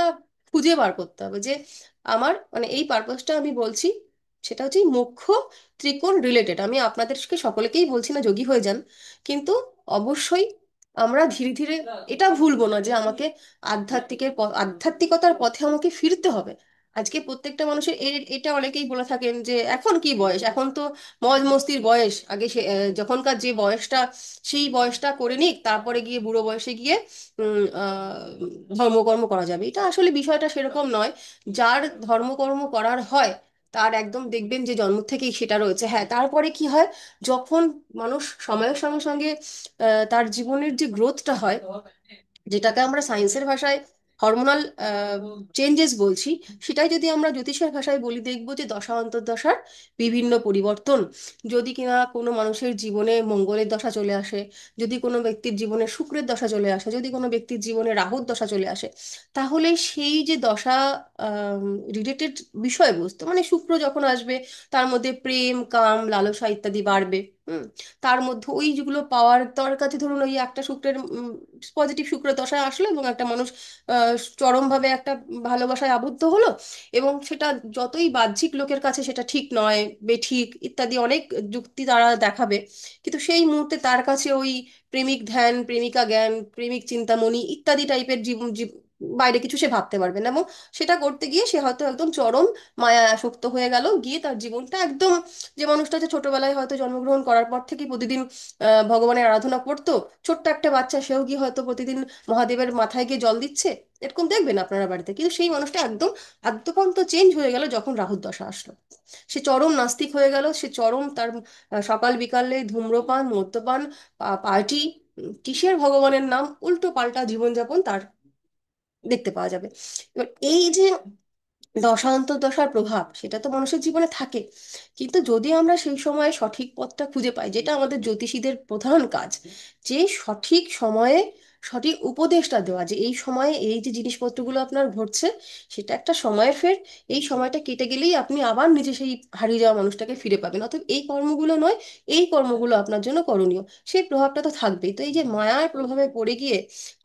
খুঁজে বার করতে হবে যে আমার মানে এই পারপাসটা আমি বলছি, সেটা হচ্ছে এই মোক্ষ ত্রিকোণ রিলেটেড। আমি আপনাদেরকে সকলেকেই বলছি না যোগী হয়ে যান, কিন্তু অবশ্যই আমরা ধীরে ধীরে এটা ভুলবো না যে আমাকে আধ্যাত্মিকতার পথে আমাকে ফিরতে হবে। আজকে প্রত্যেকটা মানুষের এটা অনেকেই বলে থাকেন যে এখন কি বয়স, এখন তো মজ মস্তির বয়স, আগে যখনকার যে বয়সটা সেই বয়সটা করে নিক, তারপরে গিয়ে বুড়ো বয়সে গিয়ে ধর্মকর্ম করা যাবে। এটা আসলে বিষয়টা সেরকম নয়। যার ধর্মকর্ম করার হয় তার একদম দেখবেন যে জন্ম থেকেই সেটা রয়েছে। হ্যাঁ, তারপরে কি হয়, যখন মানুষ সময়ের সঙ্গে সঙ্গে তার জীবনের যে গ্রোথটা হয়, যেটাকে আমরা সায়েন্সের ভাষায় হরমোনাল চেঞ্জেস বলছি, সেটাই যদি আমরা জ্যোতিষের ভাষায় বলি, দেখবো যে দশা অন্তর্দশার বিভিন্ন পরিবর্তন। যদি কিনা কোনো মানুষের জীবনে মঙ্গলের দশা চলে আসে, যদি কোনো ব্যক্তির জীবনে শুক্রের দশা চলে আসে, যদি কোনো ব্যক্তির জীবনে রাহুর দশা চলে আসে, তাহলে সেই যে দশা রিলেটেড বিষয়বস্তু, মানে শুক্র যখন আসবে তার মধ্যে প্রেম, কাম, লালসা ইত্যাদি বাড়বে। হুম, তার মধ্যে ওই যেগুলো পাওয়ার দরকার আছে, ধরুন ওই একটা শুক্রের পজিটিভ শুক্র দশায় আসলো এবং একটা মানুষ চরমভাবে একটা ভালোবাসায় আবদ্ধ হলো, এবং সেটা যতই বাহ্যিক লোকের কাছে সেটা ঠিক নয়, বেঠিক ইত্যাদি অনেক যুক্তি তারা দেখাবে, কিন্তু সেই মুহূর্তে তার কাছে ওই প্রেমিক ধ্যান, প্রেমিকা জ্ঞান, প্রেমিক চিন্তামণি ইত্যাদি টাইপের জীবন বাইরে কিছু সে ভাবতে পারবে না, এবং সেটা করতে গিয়ে সে হয়তো একদম চরম মায়ায় আসক্ত হয়ে গেল, গিয়ে তার জীবনটা একদম, যে মানুষটা যে ছোটবেলায় হয়তো জন্মগ্রহণ করার পর থেকে প্রতিদিন ভগবানের আরাধনা করতো, ছোট্ট একটা বাচ্চা সেও গিয়ে হয়তো প্রতিদিন মহাদেবের মাথায় গিয়ে জল দিচ্ছে, এরকম দেখবেন আপনারা বাড়িতে, কিন্তু সেই মানুষটা একদম আদ্যপান্ত চেঞ্জ হয়ে গেল যখন রাহুর দশা আসলো। সে চরম নাস্তিক হয়ে গেল, সে চরম তার সকাল বিকালে ধূম্রপান, মদ্যপান, পার্টি, কিসের ভগবানের নাম, উল্টো পাল্টা জীবনযাপন তার দেখতে পাওয়া যাবে। এবার এই যে দশা অন্তর্দশার প্রভাব সেটা তো মানুষের জীবনে থাকে, কিন্তু যদি আমরা সেই সময়ে সঠিক পথটা খুঁজে পাই, যেটা আমাদের জ্যোতিষীদের প্রধান কাজ, যে সঠিক সময়ে সঠিক উপদেশটা দেওয়া যে এই সময়ে এই যে জিনিসপত্রগুলো আপনার ঘটছে সেটা একটা সময়ের ফের, এই সময়টা কেটে গেলেই আপনি আবার নিজে সেই হারিয়ে যাওয়া মানুষটাকে ফিরে পাবেন, অতএব এই কর্মগুলো নয়, এই কর্মগুলো আপনার জন্য করণীয়। সেই প্রভাবটা তো থাকবেই। তো এই যে মায়ার প্রভাবে পড়ে গিয়ে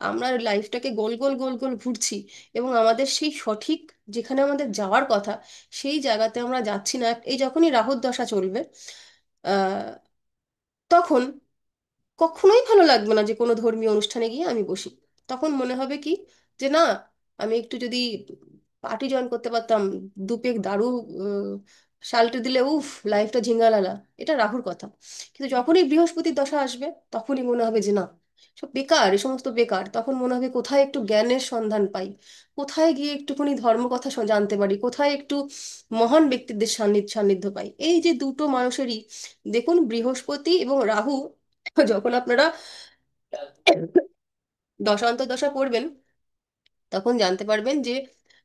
আমরা লাইফটাকে গোল গোল গোল গোল ঘুরছি এবং আমাদের সেই সঠিক যেখানে আমাদের যাওয়ার কথা সেই জায়গাতে আমরা যাচ্ছি না, এই যখনই রাহুর দশা চলবে আহ তখন কখনোই ভালো লাগবে না যে কোনো ধর্মীয় অনুষ্ঠানে গিয়ে আমি বসি। তখন মনে হবে কি যে না, আমি একটু যদি পার্টি জয়েন করতে পারতাম, দু পেগ দারু আহ, সালটে দিলে উফ লাইফটা ঝিঙ্গালালা। এটা রাহুর কথা। কিন্তু যখনই বৃহস্পতির দশা আসবে তখনই মনে হবে যে না, সব বেকার, এ সমস্ত বেকার। তখন মনে হবে কোথায় একটু জ্ঞানের সন্ধান পাই, কোথায় গিয়ে একটুখানি ধর্ম কথা জানতে পারি, কোথায় একটু মহান ব্যক্তিত্বের সান্নিধ্য সান্নিধ্য পাই। এই যে দুটো মানুষেরই, দেখুন বৃহস্পতি এবং রাহু যখন আপনারা দশা পড়বেন তখন জানতে পারবেন যে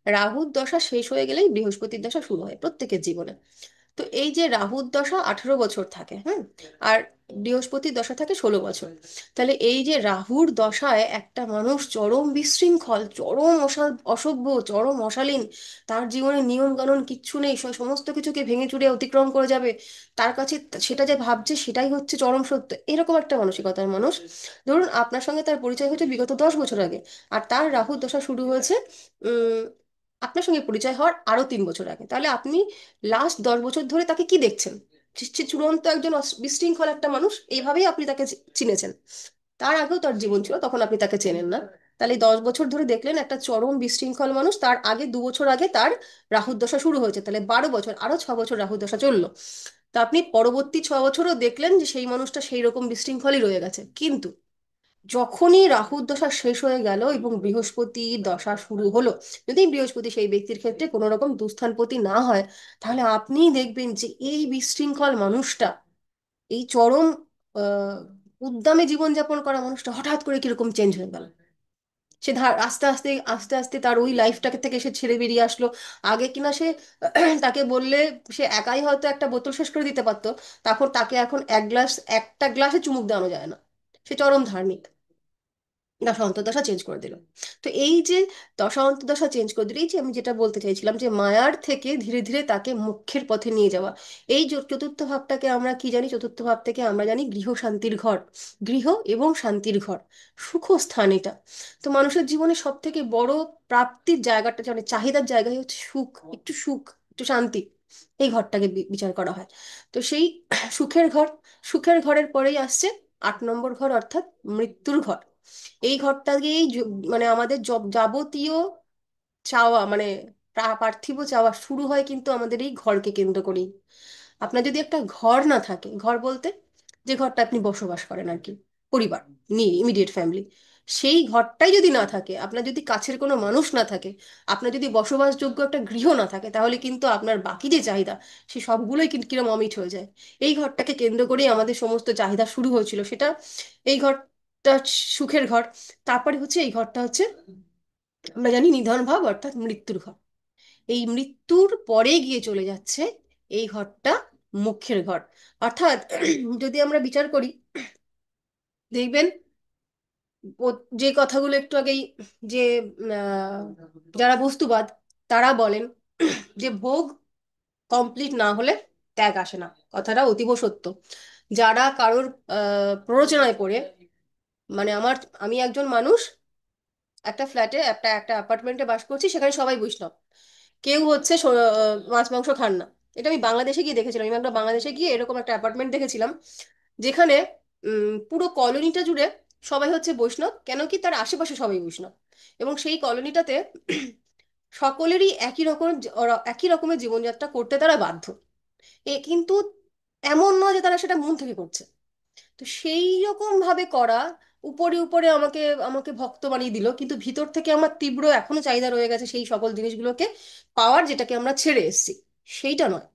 রাহুর দশা শেষ হয়ে গেলেই বৃহস্পতির দশা শুরু হয় প্রত্যেকের জীবনে। তো এই যে রাহুর দশা 18 বছর থাকে, হ্যাঁ, আর বৃহস্পতির দশা থাকে 16 বছর। তাহলে এই যে রাহুর দশায় একটা মানুষ চরম বিশৃঙ্খল, চরম অসভ্য, চরম অশালীন, তার জীবনে নিয়ম কানুন কিচ্ছু নেই, সমস্ত কিছুকে ভেঙে চুরে অতিক্রম করে যাবে, তার কাছে সেটা যে ভাবছে সেটাই হচ্ছে চরম সত্য, এরকম একটা মানসিকতার মানুষ। ধরুন আপনার সঙ্গে তার পরিচয় হয়েছে বিগত 10 বছর আগে, আর তার রাহুর দশা শুরু হয়েছে উম আপনার সঙ্গে পরিচয় হওয়ার আরো 3 বছর আগে। তাহলে আপনি লাস্ট 10 বছর ধরে তাকে কি দেখছেন? সে চূড়ান্ত একজন বিশৃঙ্খল একটা মানুষ, এইভাবেই আপনি তাকে চিনেছেন। তার আগেও তার জীবন ছিল, তখন আপনি তাকে চেনেন না। তাহলে এই 10 বছর ধরে দেখলেন একটা চরম বিশৃঙ্খল মানুষ, তার আগে 2 বছর আগে তার রাহুর দশা শুরু হয়েছে, তাহলে 12 বছর, আরো 6 বছর রাহুর দশা চললো। তা আপনি পরবর্তী 6 বছরও দেখলেন যে সেই মানুষটা সেই রকম বিশৃঙ্খলই রয়ে গেছে। কিন্তু যখনই রাহুর দশা শেষ হয়ে গেল এবং বৃহস্পতি দশা শুরু হলো, যদি বৃহস্পতি সেই ব্যক্তির ক্ষেত্রে কোনো রকম দুস্থানপতি না হয়, তাহলে আপনিই দেখবেন যে এই বিশৃঙ্খল মানুষটা, এই চরম আহ উদ্দামে জীবনযাপন করা মানুষটা হঠাৎ করে কিরকম চেঞ্জ হয়ে গেল। সে আস্তে আস্তে আস্তে আস্তে তার ওই লাইফটাকে থেকে সে ছেড়ে বেরিয়ে আসলো। আগে কিনা সে তাকে বললে সে একাই হয়তো একটা বোতল শেষ করে দিতে পারতো, তখন তাকে এখন একটা গ্লাসে চুমুক দেওয়ানো যায় না। সে চরম ধার্মিক। দশা অন্তর্দশা চেঞ্জ করে দিল। তো এই যে দশা অন্তর্দশা চেঞ্জ করে দিল, এই যে আমি যেটা বলতে চাইছিলাম যে মায়ার থেকে ধীরে ধীরে তাকে মুখ্যের পথে নিয়ে যাওয়া। এই চতুর্থ ভাবটাকে আমরা কি জানি? চতুর্থ ভাব থেকে আমরা জানি গৃহ শান্তির ঘর, গৃহ এবং শান্তির ঘর, সুখস্থান এটা। তো মানুষের জীবনে সব থেকে বড় প্রাপ্তির জায়গাটা, মানে চাহিদার জায়গায় হচ্ছে সুখ, একটু সুখ, একটু শান্তি। এই ঘরটাকে বিচার করা হয়। তো সেই সুখের ঘর, সুখের ঘরের পরেই আসছে 8 নম্বর ঘর, অর্থাৎ মৃত্যুর ঘর। এই ঘরটাকেই মানে আমাদের যাবতীয় চাওয়া, মানে পার্থিব চাওয়া শুরু হয় কিন্তু আমাদের এই ঘরকে কেন্দ্র করেই। আপনার যদি একটা ঘর না থাকে, ঘর বলতে যে ঘরটা আপনি বসবাস করেন আর কি, পরিবার নিয়ে ইমিডিয়েট ফ্যামিলি, সেই ঘরটাই যদি না থাকে, আপনার যদি কাছের কোনো মানুষ না থাকে, আপনার যদি বসবাসযোগ্য একটা গৃহ না থাকে, তাহলে কিন্তু আপনার বাকি যে চাহিদা সে সবগুলোই কিন্তু কিরম অমিট হয়ে যায়। এই ঘরটাকে কেন্দ্র করেই আমাদের সমস্ত চাহিদা শুরু হয়েছিল, সেটা এই ঘরটা সুখের ঘর। তারপরে হচ্ছে এই ঘরটা হচ্ছে আমরা জানি নিধন ভাব, অর্থাৎ মৃত্যুর ঘর। এই মৃত্যুর পরে গিয়ে চলে যাচ্ছে এই ঘরটা মুখ্যের ঘর। অর্থাৎ যদি আমরা বিচার করি, দেখবেন যে কথাগুলো একটু আগেই যে আহ, যারা বস্তুবাদ তারা বলেন যে ভোগ কমপ্লিট না হলে ত্যাগ আসে না, কথাটা অতীব সত্য। যারা কারোর প্ররোচনায় পড়ে, মানে আমি একজন মানুষ একটা ফ্ল্যাটে, একটা একটা অ্যাপার্টমেন্টে বাস করছি, সেখানে সবাই বৈষ্ণব, কেউ হচ্ছে মাছ মাংস খান না। এটা আমি বাংলাদেশে গিয়ে দেখেছিলাম, আমি একটা বাংলাদেশে গিয়ে এরকম একটা অ্যাপার্টমেন্ট দেখেছিলাম যেখানে পুরো কলোনিটা জুড়ে সবাই হচ্ছে বৈষ্ণব, কেন কি তার আশেপাশে সবাই বৈষ্ণব। এবং সেই কলোনিটাতে সকলেরই একই রকমের জীবনযাত্রা করতে তারা বাধ্য। কিন্তু এমন নয় যে তারা সেটা মন থেকে করছে। তো সেই রকম ভাবে করা, উপরে উপরে আমাকে আমাকে ভক্ত বানিয়ে দিল, কিন্তু ভিতর থেকে আমার তীব্র এখনো চাহিদা রয়ে গেছে সেই সকল জিনিসগুলোকে পাওয়ার, যেটাকে আমরা ছেড়ে এসেছি, সেইটা নয়।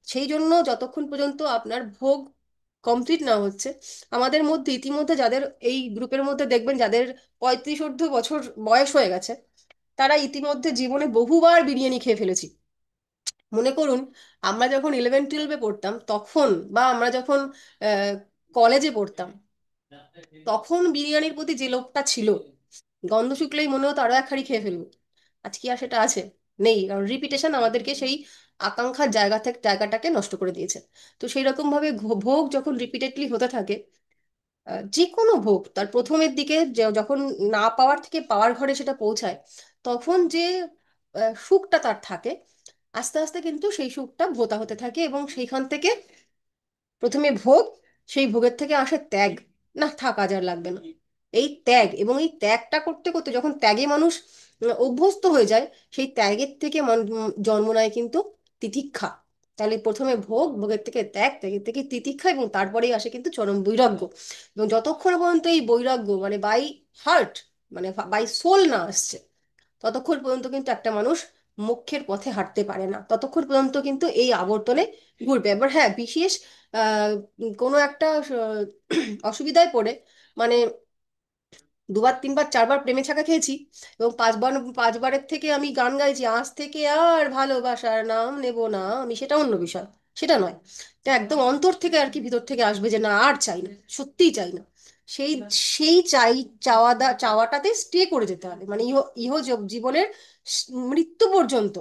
সেই জন্য যতক্ষণ পর্যন্ত আপনার ভোগ কমপ্লিট না হচ্ছে, আমাদের মধ্যে ইতিমধ্যে যাদের এই গ্রুপের মধ্যে দেখবেন যাদের 35 ঊর্ধ্ব বছর বয়স হয়ে গেছে, তারা ইতিমধ্যে জীবনে বহুবার বিরিয়ানি খেয়ে ফেলেছি। মনে করুন আমরা যখন 11-12-এ পড়তাম তখন, বা আমরা যখন কলেজে পড়তাম, তখন বিরিয়ানির প্রতি যে লোভটা ছিল, গন্ধ শুকলেই মনে হতো আরো এক হাঁড়ি খেয়ে ফেলবো। আজকে আর সেটা আছে? নেই, কারণ রিপিটেশন আমাদেরকে সেই আকাঙ্ক্ষার জায়গাটাকে নষ্ট করে দিয়েছে। তো সেই রকম ভাবে ভোগ যখন রিপিটেডলি হতে থাকে, যে কোনো ভোগ তার প্রথমের দিকে যখন না পাওয়ার থেকে পাওয়ার ঘরে সেটা পৌঁছায়, তখন যে সুখটা তার থাকে, আস্তে আস্তে কিন্তু সেই সুখটা ভোঁতা হতে থাকে, এবং সেইখান থেকে প্রথমে ভোগ, সেই ভোগের থেকে আসে ত্যাগ। না থাক, আজ আর লাগবে না। এই ত্যাগ, এবং এই ত্যাগটা করতে করতে যখন ত্যাগে মানুষ অভ্যস্ত হয়ে যায়, সেই ত্যাগের থেকে জন্ম নেয় কিন্তু তিতিক্ষা। তাহলে প্রথমে ভোগ, ভোগের থেকে ত্যাগ, ত্যাগের থেকে তিতিক্ষা, এবং তারপরেই আসে কিন্তু চরম বৈরাগ্য। এবং যতক্ষণ পর্যন্ত এই বৈরাগ্য মানে বাই হার্ট, মানে বাই সোল না আসছে, ততক্ষণ পর্যন্ত কিন্তু একটা মানুষ মোক্ষের পথে হাঁটতে পারে না। ততক্ষণ পর্যন্ত কিন্তু এই আবর্তনে ঘুরবে। এবার হ্যাঁ, বিশেষ আহ কোনো একটা অসুবিধায় পড়ে, মানে দুবার তিনবার চারবার প্রেমে ছাকা খেয়েছি, এবং পাঁচবারের থেকে আমি গান গাইছি আজ থেকে আর ভালোবাসার নাম নেব না আমি, সেটা অন্য বিষয়, সেটা নয়। এটা একদম অন্তর থেকে আর কি, ভিতর থেকে আসবে যে না আর চাই না, সত্যিই চাই না। সেই সেই চাওয়াটাতে স্টে করে যেতে হবে, মানে জীবনের মৃত্যু পর্যন্ত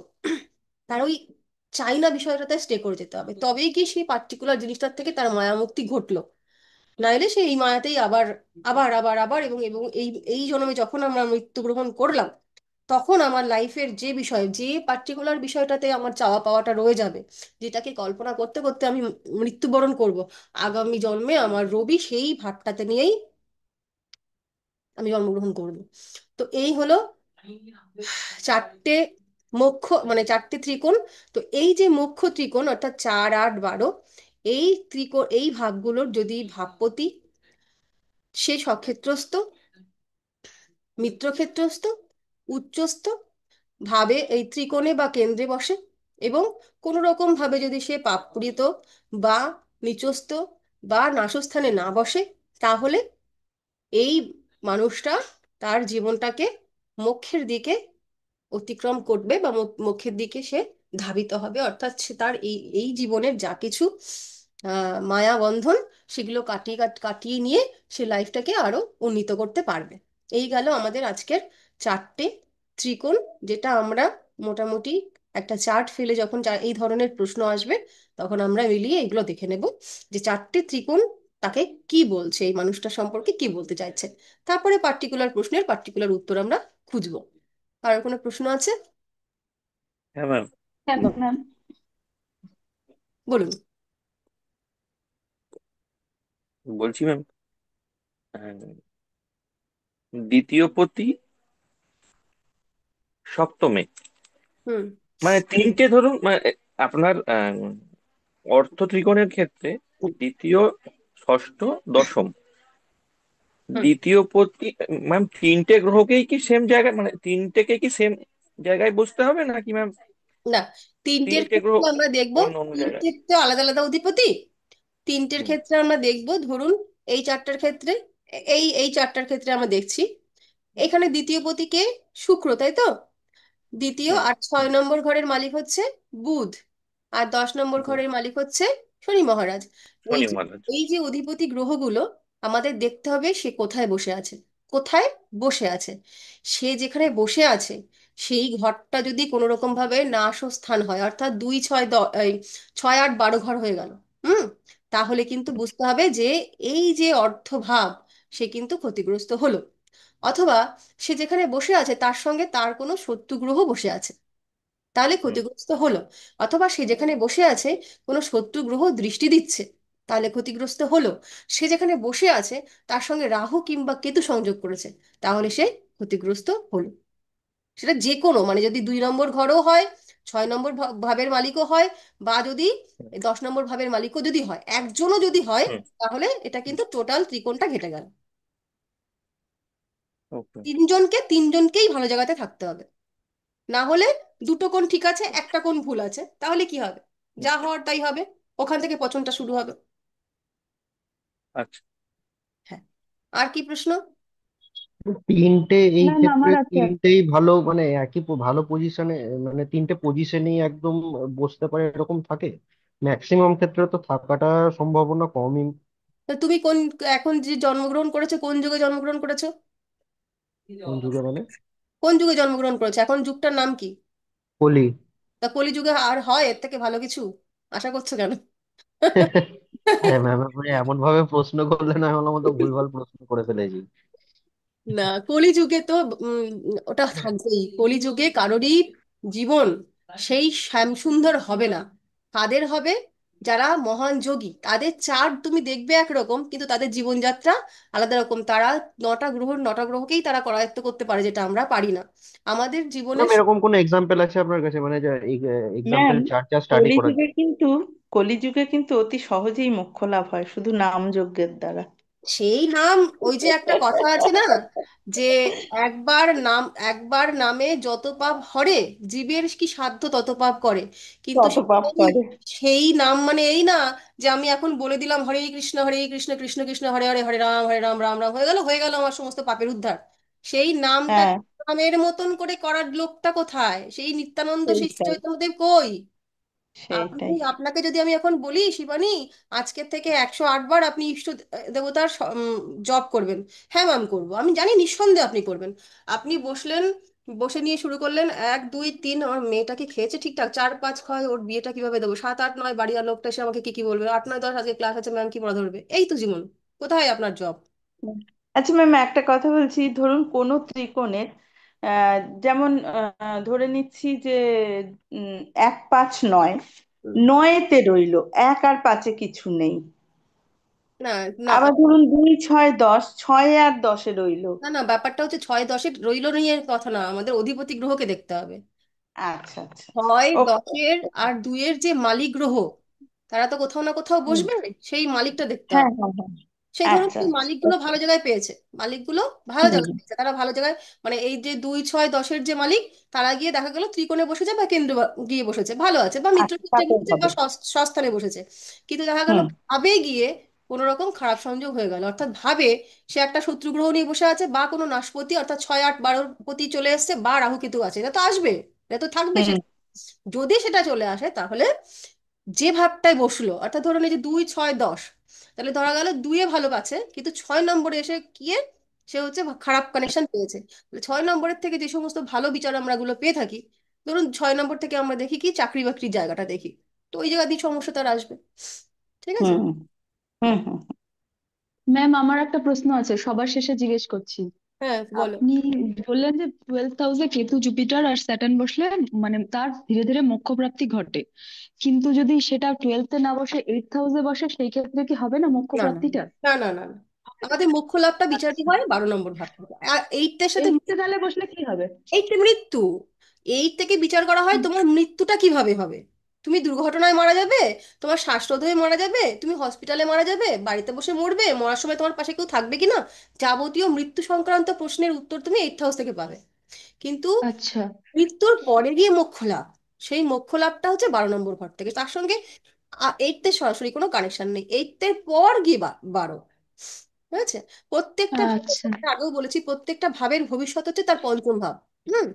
তার ওই চাই না বিষয়টাতে স্টে করে যেতে হবে, তবেই কি সেই পার্টিকুলার জিনিসটার থেকে তার মায়া মুক্তি ঘটলো। নাইলে সে এই মায়াতেই আবার আবার আবার আবার, এবং এবং এই এই জন্মে যখন আমরা মৃত্যুগ্রহণ করলাম, তখন আমার লাইফের যে বিষয়, যে পার্টিকুলার বিষয়টাতে আমার চাওয়া পাওয়াটা রয়ে যাবে, যেটাকে কল্পনা করতে করতে আমি মৃত্যুবরণ করব, আগামী জন্মে আমার রবি সেই ভাবটাতে নিয়েই আমি জন্মগ্রহণ করব। তো এই হলো চারটে মানে চারটে ত্রিকোণ। তো এই যে মুখ্য ত্রিকোণ, অর্থাৎ 4, 8, 12, এই ত্রিকোণ, এই ভাবগুলোর যদি ভাবপতি সে স্বক্ষেত্রস্থ, মিত্রক্ষেত্রস্থ, উচ্চস্থ ভাবে এই ত্রিকোণে বা কেন্দ্রে বসে, এবং কোনো রকম ভাবে যদি সে পাপড়িত বা নিচস্থ বা নাশস্থানে না বসে, তাহলে এই মানুষটা তার জীবনটাকে মোক্ষের দিকে অতিক্রম করবে, বা মোক্ষের দিকে সে ধাবিত হবে। অর্থাৎ সে তার এই এই জীবনের যা কিছু মায়া বন্ধন, সেগুলো কাটিয়ে নিয়ে সে লাইফটাকে আরো উন্নীত করতে পারবে। এই গেল আমাদের আজকের চারটে ত্রিকোণ, যেটা আমরা মোটামুটি একটা চার্ট ফেলে যখন এই ধরনের প্রশ্ন আসবে, তখন আমরা মিলিয়ে এগুলো দেখে নেব যে চারটে ত্রিকোণ তাকে কি বলছে, এই মানুষটা সম্পর্কে কি বলতে চাইছে। তারপরে পার্টিকুলার প্রশ্নের পার্টিকুলার উত্তর আমরা খুঁজবো। কারোর কোনো প্রশ্ন আছে? হ্যাঁ ম্যাম। হ্যাঁ ম্যাম। বলুন। বলছি ম্যাম, দ্বিতীয় পতি সপ্তমে, হুম। মানে তিনটে ধরুন, মানে আপনার অর্থ ত্রিকোণের ক্ষেত্রে দ্বিতীয়, ষষ্ঠ, দশম, হুম। দ্বিতীয় পতি, ম্যাম তিনটে গ্রহকেই কি সেম জায়গায়, মানে তিনটেকে কি সেম জায়গায় বসতে হবে নাকি ম্যাম? না, তিনটের তিনটে গ্রহ ক্ষেত্রে আমরা দেখব, অন্য অন্য জায়গায়। তিনটের তো আলাদা আলাদা অধিপতি। তিনটের হুম। ক্ষেত্রে আমরা দেখব, ধরুন এই চারটার ক্ষেত্রে, এই চারটার ক্ষেত্রে আমরা দেখছি এখানে দ্বিতীয় পতিকে শুক্র, তাই তো? দ্বিতীয় হুম। আর 6 নম্বর ঘরের মালিক হচ্ছে বুধ, আর 10 নম্বর হুম। ঘরের মালিক হচ্ছে শনি মহারাজ। এই শনি যে মহারাজ। এই যে অধিপতি গ্রহগুলো, আমাদের দেখতে হবে সে কোথায় বসে আছে। কোথায় বসে আছে? সে যেখানে বসে আছে, সেই ঘরটা যদি কোনো রকম ভাবে নাশস্থান হয়, অর্থাৎ 2, 6, 10, এই 6, 8, 12 ঘর হয়ে গেল, হুম, তাহলে কিন্তু বুঝতে হবে যে এই যে অর্থভাব, সে কিন্তু ক্ষতিগ্রস্ত হলো। অথবা সে যেখানে বসে আছে তার সঙ্গে তার কোনো শত্রু গ্রহ বসে আছে, তাহলে হুম। ক্ষতিগ্রস্ত হলো। অথবা সে যেখানে বসে আছে কোনো শত্রু গ্রহ দৃষ্টি দিচ্ছে, তাহলে ক্ষতিগ্রস্ত হলো। সে যেখানে বসে আছে তার সঙ্গে রাহু কিংবা কেতু সংযোগ করেছে, তাহলে সে ক্ষতিগ্রস্ত হলো। সেটা যে কোনো, মানে যদি 2 নম্বর ঘরও হয়, 6 নম্বর ভাবের মালিকও হয়, বা যদি 10 নম্বর ভাবের মালিকও যদি হয়, একজনও যদি হয়, হুম। তাহলে এটা কিন্তু টোটাল ত্রিকোণটা ঘেটে গেল। ওকে। তিনজনকেই ভালো জায়গাতে থাকতে হবে। না হলে দুটো কোণ ঠিক আছে, একটা কোণ ভুল আছে, তাহলে কি হবে? যা হওয়ার তাই হবে, ওখান থেকে পচনটা শুরু হবে। আচ্ছা। হ্যাঁ। আর কি প্রশ্ন? তিনটে এই ম্যাম ক্ষেত্রে আমার আছে তিনটেই ভালো, মানে একই ভালো পজিশনে, মানে তিনটে পজিশনেই একদম বসতে পারে এরকম থাকে? ম্যাক্সিমাম ক্ষেত্রে তো থাকাটা সম্ভাবনা কমই তা তুমি কোন, এখন যে জন্মগ্রহণ করেছো কোন যুগে জন্মগ্রহণ করেছো? কোন যুগে মানে? কোন যুগে জন্মগ্রহণ করেছো, এখন যুগটার নাম কি? কলি। তা কলিযুগে আর হয় এর থেকে ভালো কিছু আশা করছো কেন? আরে ম্যাম, আপনি এমন ভাবে প্রশ্ন করলেন, আমি ভাবলাম তো ভুলভাল প্রশ্ন করে ফেলেছি। না, কলিযুগে তো উম, ওটা থাকবেই। কলিযুগে কারোরই জীবন সেই শ্যামসুন্দর হবে না। কাদের হবে? যারা মহান যোগী তাদের চার্ট তুমি দেখবে একরকম, কিন্তু তাদের জীবনযাত্রা আলাদা রকম। তারা নটা গ্রহকেই তারা করায়ত্ত করতে পারে, যেটা আমরা পারি না। আমাদের জীবনের ম্যাম, এরকম কোন এক্সাম্পল আছে আপনার কাছে, মানে যে এক্সাম্পল ম্যাম, চার্চা স্টাডি করার? কলিযুগে কিন্তু অতি সহজেই মোক্ষ লাভ হয় শুধু নাম যজ্ঞের দ্বারা। সেই নাম, ওই যে একটা কথা আছে না, যে একবার নাম, একবার নামে যত পাপ হরে, জীবের কি সাধ্য তত পাপ করে। কিন্তু কত পাপ করে। সেই নাম মানে এই না যে আমি এখন বলে দিলাম হরে কৃষ্ণ কৃষ্ণ কৃষ্ণ হরে হরে, হরে রাম রাম রাম, হয়ে গেল আমার সমস্ত পাপের উদ্ধার। সেই নামটা হ্যাঁ, নামের মতন করে করার লোকটা কোথায়? সেই নিত্যানন্দ, সেই শ্রী সেইটাই চৈতন্যদেব কই? আপনি, সেইটাই। আপনাকে যদি আমি এখন বলি শিবানী, আজকের থেকে 108 বার আপনি ইষ্ট দেবতার জপ করবেন, হ্যাঁ ম্যাম করবো, আমি জানি নিঃসন্দেহে আপনি করবেন। আপনি বসলেন, বসে নিয়ে শুরু করলেন 1 2 3, আমার মেয়েটা কি খেয়েছে ঠিকঠাক, 4 5 6, ওর বিয়েটা কিভাবে দেবো, 7 8 9, বাড়ি আর লোকটা এসে আমাকে কি কি বলবে, 8 9 10, আজকে ক্লাস আছে ম্যাম কি পড়া ধরবে, এই তো জীবন। কোথায় আপনার জব? হুম। আচ্ছা ম্যাম, একটা কথা বলছি, ধরুন কোনো ত্রিকোণের আহ, যেমন ধরে নিচ্ছি যে 1 5 9, নয়েতে রইলো, 1 আর 5-এ কিছু নেই। না না আবার ধরুন 2 6 10, 6-এ আর 10-এ রইলো। না না, ব্যাপারটা হচ্ছে 6 10 রইল নিয়ে কথা না, আমাদের অধিপতি গ্রহকে দেখতে হবে। আচ্ছা আচ্ছা আচ্ছা। ছয় ওকে। দশের আর দুইয়ের যে মালিক গ্রহ, তারা তো কোথাও না কোথাও হুম। বসবে, সেই মালিকটা দেখতে হ্যাঁ হবে। হ্যাঁ হ্যাঁ। সেই ধরুন আচ্ছা সেই আচ্ছা, মালিকগুলো ওকে। ভালো জায়গায় পেয়েছে, মালিকগুলো ভালো হুম জায়গায় পেয়েছে, তারা ভালো জায়গায়, মানে এই যে 2 6 10-এর যে মালিক, তারা গিয়ে দেখা গেল ত্রিকোণে বসেছে বা কেন্দ্র গিয়ে বসেছে, ভালো আছে, বা মিত্র আচ্ছা, ক্ষেত্রে তাতে বসেছে বা হবে। স্বস্থানে বসেছে। কিন্তু দেখা গেল হুম ভাবে গিয়ে কোনো রকম খারাপ সংযোগ হয়ে গেল, অর্থাৎ ভাবে সে একটা শত্রু গ্রহ নিয়ে বসে আছে, বা কোনো নাশপতি অর্থাৎ 6 8 12 পতি চলে এসেছে, বা রাহু কেতু আছে, এটা তো আসবে, এটা তো থাকবে। হুম যদি সেটা চলে আসে তাহলে যে ভাবটায় বসলো, অর্থাৎ ধরুন এই যে 2 6 10, তাহলে ধরা গেল দুইয়ে ভালো পাচ্ছে, কিন্তু 6 নম্বরে এসে গিয়ে সে হচ্ছে খারাপ কানেকশন পেয়েছে। তাহলে 6 নম্বরের থেকে যে সমস্ত ভালো বিচার আমরা গুলো পেয়ে থাকি, ধরুন 6 নম্বর থেকে আমরা দেখি কি চাকরি বাকরির জায়গাটা দেখি, তো ওই জায়গা দিয়ে সমস্যা তার আসবে। ঠিক আছে? হুম হুম হুম। ম্যাম, আমার একটা প্রশ্ন আছে, সবার শেষে জিজ্ঞেস করছি। হ্যাঁ বলো। আপনি বললেন যে 12th হাউসে কেতু জুপিটার আর স্যাটার্ন বসলে মানে তার ধীরে ধীরে মোক্ষ প্রাপ্তি ঘটে, কিন্তু যদি সেটা 12th-এ না বসে 8th হাউসে বসে, সেই ক্ষেত্রে কি হবে না মোক্ষ না না প্রাপ্তিটা? না না না না, আমাদের মুখ্য লাভটা বিচারই আচ্ছা, হয় 12 নম্বর ভাব থেকে, আর এইটার সাথে 8th-এ তাহলে বসলে কি হবে? এইটা মৃত্যু। এই থেকে বিচার করা হয় তোমার মৃত্যুটা কিভাবে হবে। তুমি দুর্ঘটনায় মারা যাবে, তোমার শ্বাসরোধ হয়ে মারা যাবে, তুমি হসপিটালে মারা যাবে, বাড়িতে বসে মরবে, মরার সময় তোমার পাশে কেউ থাকবে কিনা, যাবতীয় মৃত্যু সংক্রান্ত প্রশ্নের উত্তর তুমি 8th হাউস থেকে পাবে। কিন্তু আচ্ছা মৃত্যুর পরে গিয়ে মোক্ষ লাভ, সেই মোক্ষ লাভটা হচ্ছে 12 নম্বর ঘর থেকে, তার সঙ্গে 8th-এর সরাসরি কোনো কানেকশন নেই, 8th-এর পর গিয়ে 12। ঠিক আছে? প্রত্যেকটা আচ্ছা। আগেও বলেছি, প্রত্যেকটা ভাবের ভবিষ্যৎ হচ্ছে তার পঞ্চম ভাব। হুম।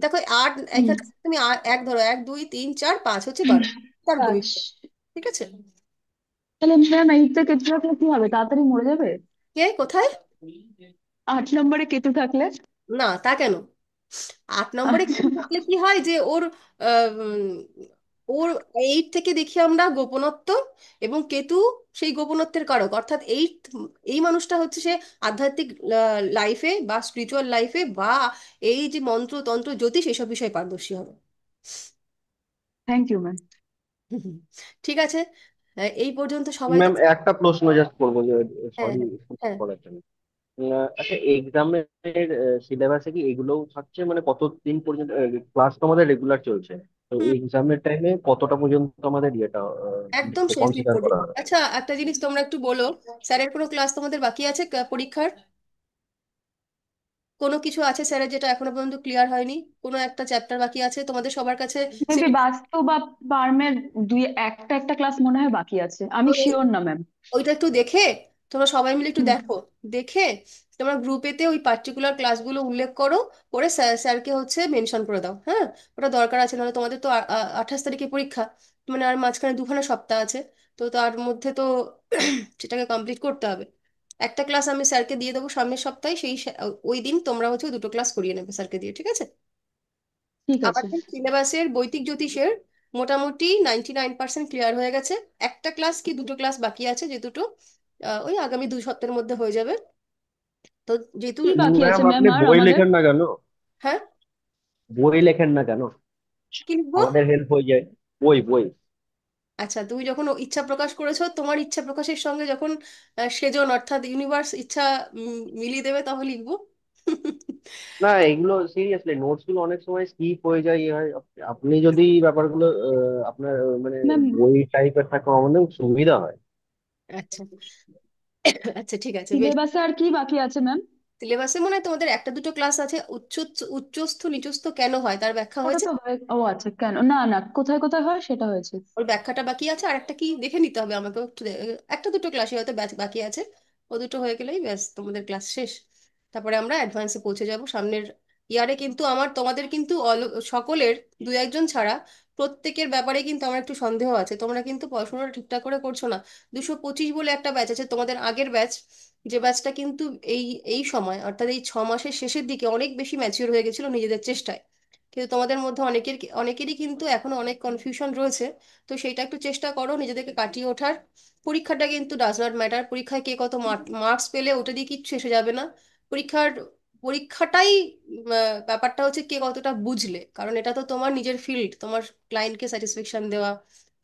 দেখো আট, হুম। এখানে তুমি এক ধরো, 1 2 3 4 5 হচ্ছে 12, তার কাজ। ভবিষ্যৎ। ঠিক আছে? তাহলে ম্যাম, 8th-এ কেতু থাকলে কি হবে, তাড়াতাড়ি মরে যাবে? কে কোথায়? 8 নম্বরে কেতু থাকলে? না, তা কেন? 8 নম্বরে আচ্ছা। কেতু থাকলে কি হয় যে ওর আহ, উম, ওর 8 থেকে দেখি আমরা গোপনত্ব, এবং কেতু সেই গোপনত্বের কারক, অর্থাৎ এই মানুষটা হচ্ছে সে আধ্যাত্মিক লাইফে বা স্পিরিচুয়াল লাইফে বা এই যে মন্ত্র তন্ত্র জ্যোতিষ এসব বিষয়ে পারদর্শী হবে। Thank you ma'am. ঠিক আছে, এই পর্যন্ত সবাই তো। ম্যাম, একটা প্রশ্ন জাস্ট করবো, যে হ্যাঁ সরি হ্যাঁ হ্যাঁ। করার জন্য। আচ্ছা, এক্সামের সিলেবাসে কি এগুলোও থাকছে? মানে কতদিন পর্যন্ত ক্লাস তো আমাদের রেগুলার চলছে, তো হুম, এক্সামের টাইমে কতটা পর্যন্ত আমাদের ইয়েটা একদম শেষ দিন কনসিডার করা পর্যন্ত। হবে? আচ্ছা একটা জিনিস তোমরা একটু বলো, স্যারের কোনো ক্লাস তোমাদের বাকি আছে পরীক্ষার? কোনো কিছু আছে স্যারের যেটা এখনো পর্যন্ত ক্লিয়ার হয়নি? কোনো একটা চ্যাপ্টার বাকি আছে তোমাদের সবার কাছে? মেবি বাস্তু বা পারমের দুই একটা একটা ক্লাস মনে হয় বাকি আছে, আমি শিওর না ম্যাম। ওইটা একটু দেখে, তোমরা সবাই মিলে একটু হুম। দেখো, দেখে তোমরা গ্রুপেতে ওই পার্টিকুলার ক্লাসগুলো উল্লেখ করো, করে স্যারকে হচ্ছে মেনশন করে দাও, হ্যাঁ? ওটা দরকার আছে, নাহলে তোমাদের তো 28 তারিখে পরীক্ষা, মানে আর মাঝখানে 2খানা সপ্তাহ আছে। তো তার মধ্যে তো সেটাকে কমপ্লিট করতে হবে। একটা ক্লাস আমি স্যারকে দিয়ে দেবো সামনের সপ্তাহে, ওই দিন তোমরা হচ্ছে দুটো ক্লাস করিয়ে নেবে স্যারকে দিয়ে, ঠিক আছে? ঠিক আছে। আমাদের সিলেবাসের বৈদিক জ্যোতিষের মোটামুটি 99% ক্লিয়ার হয়ে গেছে। একটা ক্লাস কি দুটো ক্লাস বাকি আছে, যে দুটো ওই আগামী 2 সপ্তাহের মধ্যে হয়ে যাবে। তো যেহেতু কি বাকি ম্যাম আছে ম্যাম আপনি আর বই আমাদের? লেখেন না কেন? হ্যাঁ, বই লেখেন না কেন? কি লিখবো? আমাদের হেল্প হয়ে যায়। বই বই। আচ্ছা, তুমি যখন ইচ্ছা প্রকাশ করেছো, তোমার ইচ্ছা প্রকাশের সঙ্গে যখন সেজন অর্থাৎ ইউনিভার্স ইচ্ছা মিলিয়ে দেবে, তখন লিখবো। না, এগুলো সিরিয়াসলি নোটস গুলো অনেক সময় স্কিপ হয়ে যায়, ইয়ে হয়। আপনি যদি ব্যাপারগুলো আপনার মানে ম্যাম বই টাইপের থাকে আমাদের সুবিধা হয়। আচ্ছা, আচ্ছা ঠিক আছে, বেশ। সিলেবাসে আর কি বাকি আছে ম্যাম? সিলেবাসে মনে হয় তোমাদের একটা দুটো ক্লাস আছে, উচ্চস্থ নিচস্থ কেন হয় তার ব্যাখ্যা ওটা হয়েছে। তো ও আচ্ছা, কেন না না কোথায় কোথায় হয় সেটা হয়েছে। ওর ব্যাখ্যাটা বাকি আছে, আর একটা কি দেখে নিতে হবে আমাকে একটু একটা দুটো ক্লাসে হয়তো বাকি আছে। ও দুটো হয়ে গেলেই ব্যাস তোমাদের ক্লাস শেষ। তারপরে আমরা অ্যাডভান্সে পৌঁছে যাব সামনের ইয়ারে। কিন্তু আমার তোমাদের কিন্তু সকলের, দু একজন ছাড়া প্রত্যেকের ব্যাপারে কিন্তু আমার একটু সন্দেহ আছে, তোমরা কিন্তু পড়াশোনাটা ঠিকঠাক করে করছো না। 225 বলে একটা ব্যাচ আছে তোমাদের আগের ব্যাচ, যে ব্যাচটা কিন্তু এই এই সময় অর্থাৎ এই 6 মাসের শেষের দিকে অনেক বেশি ম্যাচিওর হয়ে গেছিল নিজেদের চেষ্টায়। কিন্তু তোমাদের মধ্যে অনেকেরই কিন্তু এখনো অনেক কনফিউশন রয়েছে। তো সেইটা একটু চেষ্টা করো নিজেদেরকে কাটিয়ে ওঠার। পরীক্ষাটা কিন্তু ডাজ নট ম্যাটার, পরীক্ষায় কে কত মার্কস পেলে ওটা দিয়ে কিচ্ছু এসে যাবে না। পরীক্ষার পরীক্ষাটাই ব্যাপারটা হচ্ছে কে কতটা বুঝলে, কারণ এটা তো তোমার নিজের ফিল্ড, তোমার ক্লায়েন্টকে স্যাটিসফ্যাকশন দেওয়া,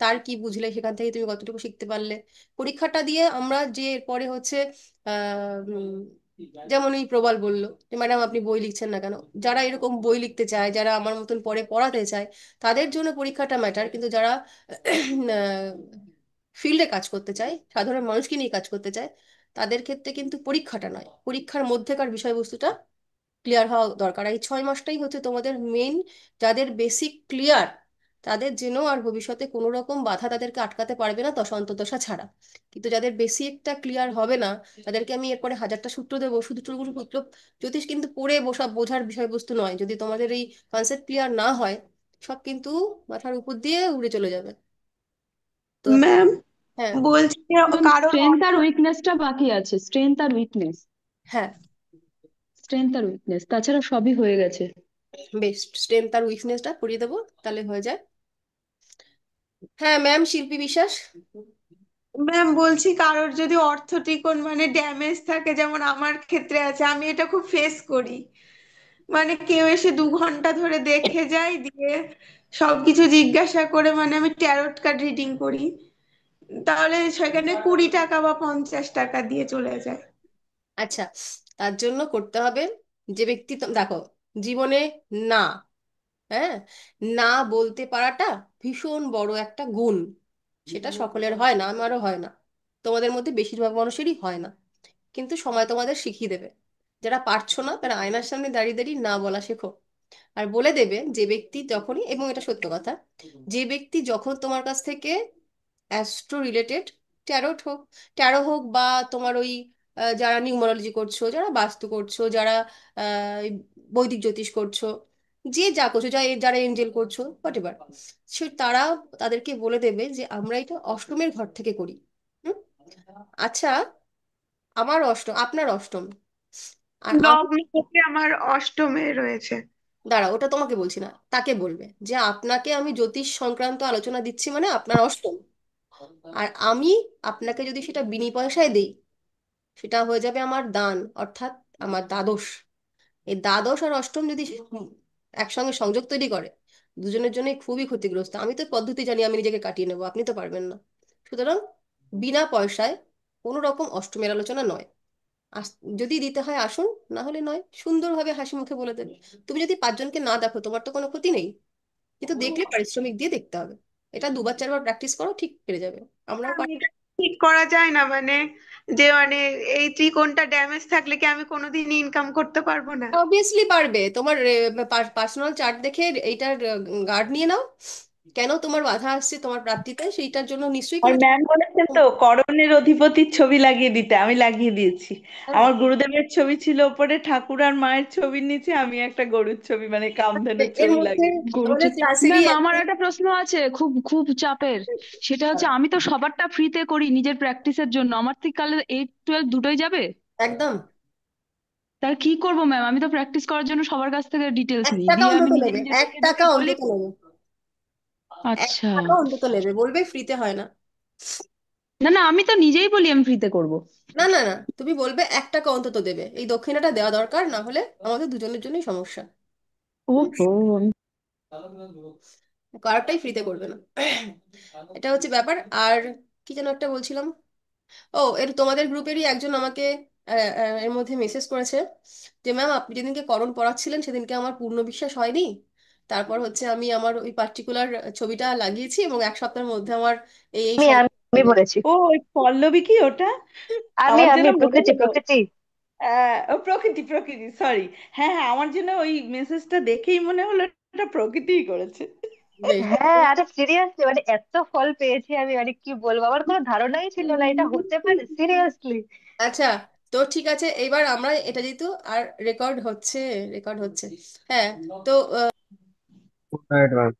তার কি বুঝলে সেখান থেকে তুমি কতটুকু শিখতে পারলে। পরীক্ষাটা দিয়ে আমরা যে এরপরে হচ্ছে আহ উম, যেমন এই প্রবাল বললো যে ম্যাডাম আপনি বই লিখছেন না কেন, যারা এরকম বই লিখতে চায়, যারা আমার মতন পড়ে পড়াতে চায়, তাদের জন্য পরীক্ষাটা ম্যাটার। কিন্তু যারা ফিল্ডে কাজ করতে চায়, সাধারণ মানুষকে নিয়ে কাজ করতে চায়, তাদের ক্ষেত্রে কিন্তু পরীক্ষাটা নয়, পরীক্ষার মধ্যেকার বিষয়বস্তুটা ক্লিয়ার হওয়া দরকার। এই 6 মাসটাই হচ্ছে তোমাদের মেইন। যাদের বেসিক ক্লিয়ার, তাদের যেন আর ভবিষ্যতে কোনো রকম বাধা তাদেরকে আটকাতে পারবে না, দশা অন্তর্দশা ছাড়া। কিন্তু যাদের বেসিকটা ক্লিয়ার হবে না, তাদেরকে আমি এরপরে হাজারটা সূত্র দেবো, শুধু টুকু সূত্র। জ্যোতিষ কিন্তু পড়ে বসা বোঝার বিষয়বস্তু নয়, যদি তোমাদের এই কনসেপ্ট ক্লিয়ার না হয়, সব কিন্তু মাথার উপর দিয়ে উড়ে চলে যাবে। তো ম্যাম হ্যাঁ, বলছি যে ম্যাম কারোর স্ট্রেংথ অর্থ। আর উইকনেসটা বাকি আছে, স্ট্রেংথ আর উইকনেস। হ্যাঁ, স্ট্রেংথ আর উইকনেস, তাছাড়া সবই হয়ে গেছে। বেশ, স্ট্রেংথ আর উইকনেসটা পড়িয়ে দেবো, তাহলে হয়ে যায়। হ্যাঁ ম্যাম, শিল্পী বিশ্বাস। ম্যাম বলছি কারোর যদি অর্থ ত্রিকোণ মানে ড্যামেজ থাকে, যেমন আমার ক্ষেত্রে আছে, আমি এটা খুব ফেস করি। মানে কেউ এসে 2 ঘন্টা ধরে দেখে যায়, দিয়ে সবকিছু জিজ্ঞাসা করে, মানে আমি ট্যারোট কার্ড রিডিং করি, তাহলে সেখানে 20 টাকা বা 50 টাকা দিয়ে চলে যায়। আচ্ছা, তার জন্য করতে হবে, যে ব্যক্তি দেখো জীবনে না, হ্যাঁ, না বলতে পারাটা ভীষণ বড় একটা গুণ। সেটা সকলের হয় না, আমারও হয় না, তোমাদের মধ্যে বেশিরভাগ মানুষেরই হয় না। কিন্তু সময় তোমাদের শিখিয়ে দেবে। যারা পারছো না তারা আয়নার সামনে দাঁড়িয়ে দাঁড়িয়ে না বলা শেখো। আর বলে দেবে যে ব্যক্তি যখনই, এবং এটা সত্য কথা, যে ব্যক্তি যখন তোমার কাছ থেকে অ্যাস্ট্রো রিলেটেড, হোক, ট্যারো হোক, বা তোমার ওই যারা নিউমারোলজি করছো, যারা বাস্তু করছো, যারা এই বৈদিক জ্যোতিষ করছো, যে যা করছো, যারা এঞ্জেল করছো, হোয়াট এভার, সে তারা, তাদেরকে বলে দেবে যে আমরা এটা অষ্টমের ঘর থেকে করি। হুম? আচ্ছা, আমার অষ্টম, আপনার অষ্টম, আর আমি, লগ্ন থেকে আমার অষ্টমে রয়েছে। দাঁড়া ওটা তোমাকে বলছি না, তাকে বলবে যে আপনাকে আমি জ্যোতিষ সংক্রান্ত আলোচনা দিচ্ছি, মানে আপনার অষ্টম। আর আমি আপনাকে যদি সেটা বিনি পয়সায় দিই, সেটা হয়ে যাবে আমার দান, অর্থাৎ আমার দ্বাদশ। এই দ্বাদশ আর অষ্টম যদি একসঙ্গে সংযোগ তৈরি করে, দুজনের জন্যই খুবই ক্ষতিগ্রস্ত। আমি তো পদ্ধতি জানি, আমি নিজেকে কাটিয়ে নেবো, আপনি তো পারবেন না। সুতরাং বিনা পয়সায় কোনো রকম অষ্টমের আলোচনা নয়। যদি দিতে হয় আসুন, না হলে নয়, সুন্দরভাবে হাসি মুখে বলে দেবে। তুমি যদি 5 জনকে না দেখো, তোমার তো কোনো ক্ষতি নেই, কিন্তু দেখলে পারিশ্রমিক দিয়ে দেখতে হবে। এটা 2 বার 4 বার প্র্যাকটিস করো, ঠিক পেরে যাবে। আমরাও আমি এটা ঠিক করা যায় না, মানে যে মানে এই ত্রিকোণটা ড্যামেজ থাকলে কি আমি কোনোদিন ইনকাম করতে পারবো না? অবভিয়াসলি পারবে। তোমার পার্সোনাল চার্ট দেখে এইটার গার্ড নিয়ে নাও, কেন তোমার বাধা আসছে তোমার প্রাপ্তিতে, সেইটার জন্য নিশ্চয়ই আর কোনো ম্যাম বলেছেন তো করণের অধিপতির ছবি লাগিয়ে দিতে, আমি লাগিয়ে দিয়েছি। হ্যাঁ, আমার গুরুদেবের ছবি ছিল ওপরে, ঠাকুর আর মায়ের ছবির নিচে আমি একটা গরুর ছবি মানে কামধেনুর এর ছবি মধ্যে লাগিয়ে দিয়েছি। আমাদের ক্লাসেরই ম্যাম আমার একজন, একটা প্রশ্ন আছে, খুব খুব চাপের। সেটা হচ্ছে, আমি তো সবারটা ফ্রিতে করি নিজের প্র্যাকটিসের জন্য, আমার ঠিক কালে 8 12 দুটোই যাবে। একদম তাহলে কি করবো ম্যাম? আমি তো প্র্যাকটিস করার জন্য সবার কাছ থেকে ডিটেলস এক নিই, টাকা দিয়ে আমি অন্তত নিজে নেবে, নিজে এক দেখে দেখে টাকা বলি। অন্তত নেবে, এক আচ্ছা। টাকা অন্তত নেবে, বলবে ফ্রিতে হয় না। না না, আমি তো নিজেই বলি আমি ফ্রিতে করব। না না না, তুমি বলবে 1 টাকা অন্তত দেবে, এই দক্ষিণাটা দেওয়া দরকার, না হলে আমাদের দুজনের জন্যই সমস্যা। ওহো। কারোরটাই ফ্রিতে করবে না, এটা হচ্ছে ব্যাপার। আর কি যেন একটা বলছিলাম, ও এর তোমাদের গ্রুপেরই একজন আমাকে এর মধ্যে মেসেজ করেছে যে ম্যাম আপনি যেদিনকে করণ পড়াচ্ছিলেন সেদিনকে আমার পূর্ণ বিশ্বাস হয়নি, তারপর হচ্ছে আমি আমার ওই পার্টিকুলার ছবিটা লাগিয়েছি এবং 1 সপ্তাহের মধ্যে আমার এই এই আমি সমস্যা আমি হয়ে গেছে। বলেছি। ও ওই পল্লবী কি ওটা? আমি আমার আমি যেন মনে প্রকৃতি হলো প্রকৃতি। ও প্রকৃতি, প্রকৃতি, সরি। হ্যাঁ হ্যাঁ, আমার জন্য ওই মেসেজটা দেখেই মনে হলো এটা প্রকৃতিই করেছে। বেশ। হ্যাঁ, আরে সিরিয়াসলি মানে এত ফল পেয়েছি আমি, মানে কি বলবো, আমার কোনো ধারণাই ছিল না এটা হতে পারে, সিরিয়াসলি। আচ্ছা, তো ঠিক আছে, এবার আমরা এটা যেহেতু আর রেকর্ড হচ্ছে, রেকর্ড হচ্ছে, হ্যাঁ, তো Right, right.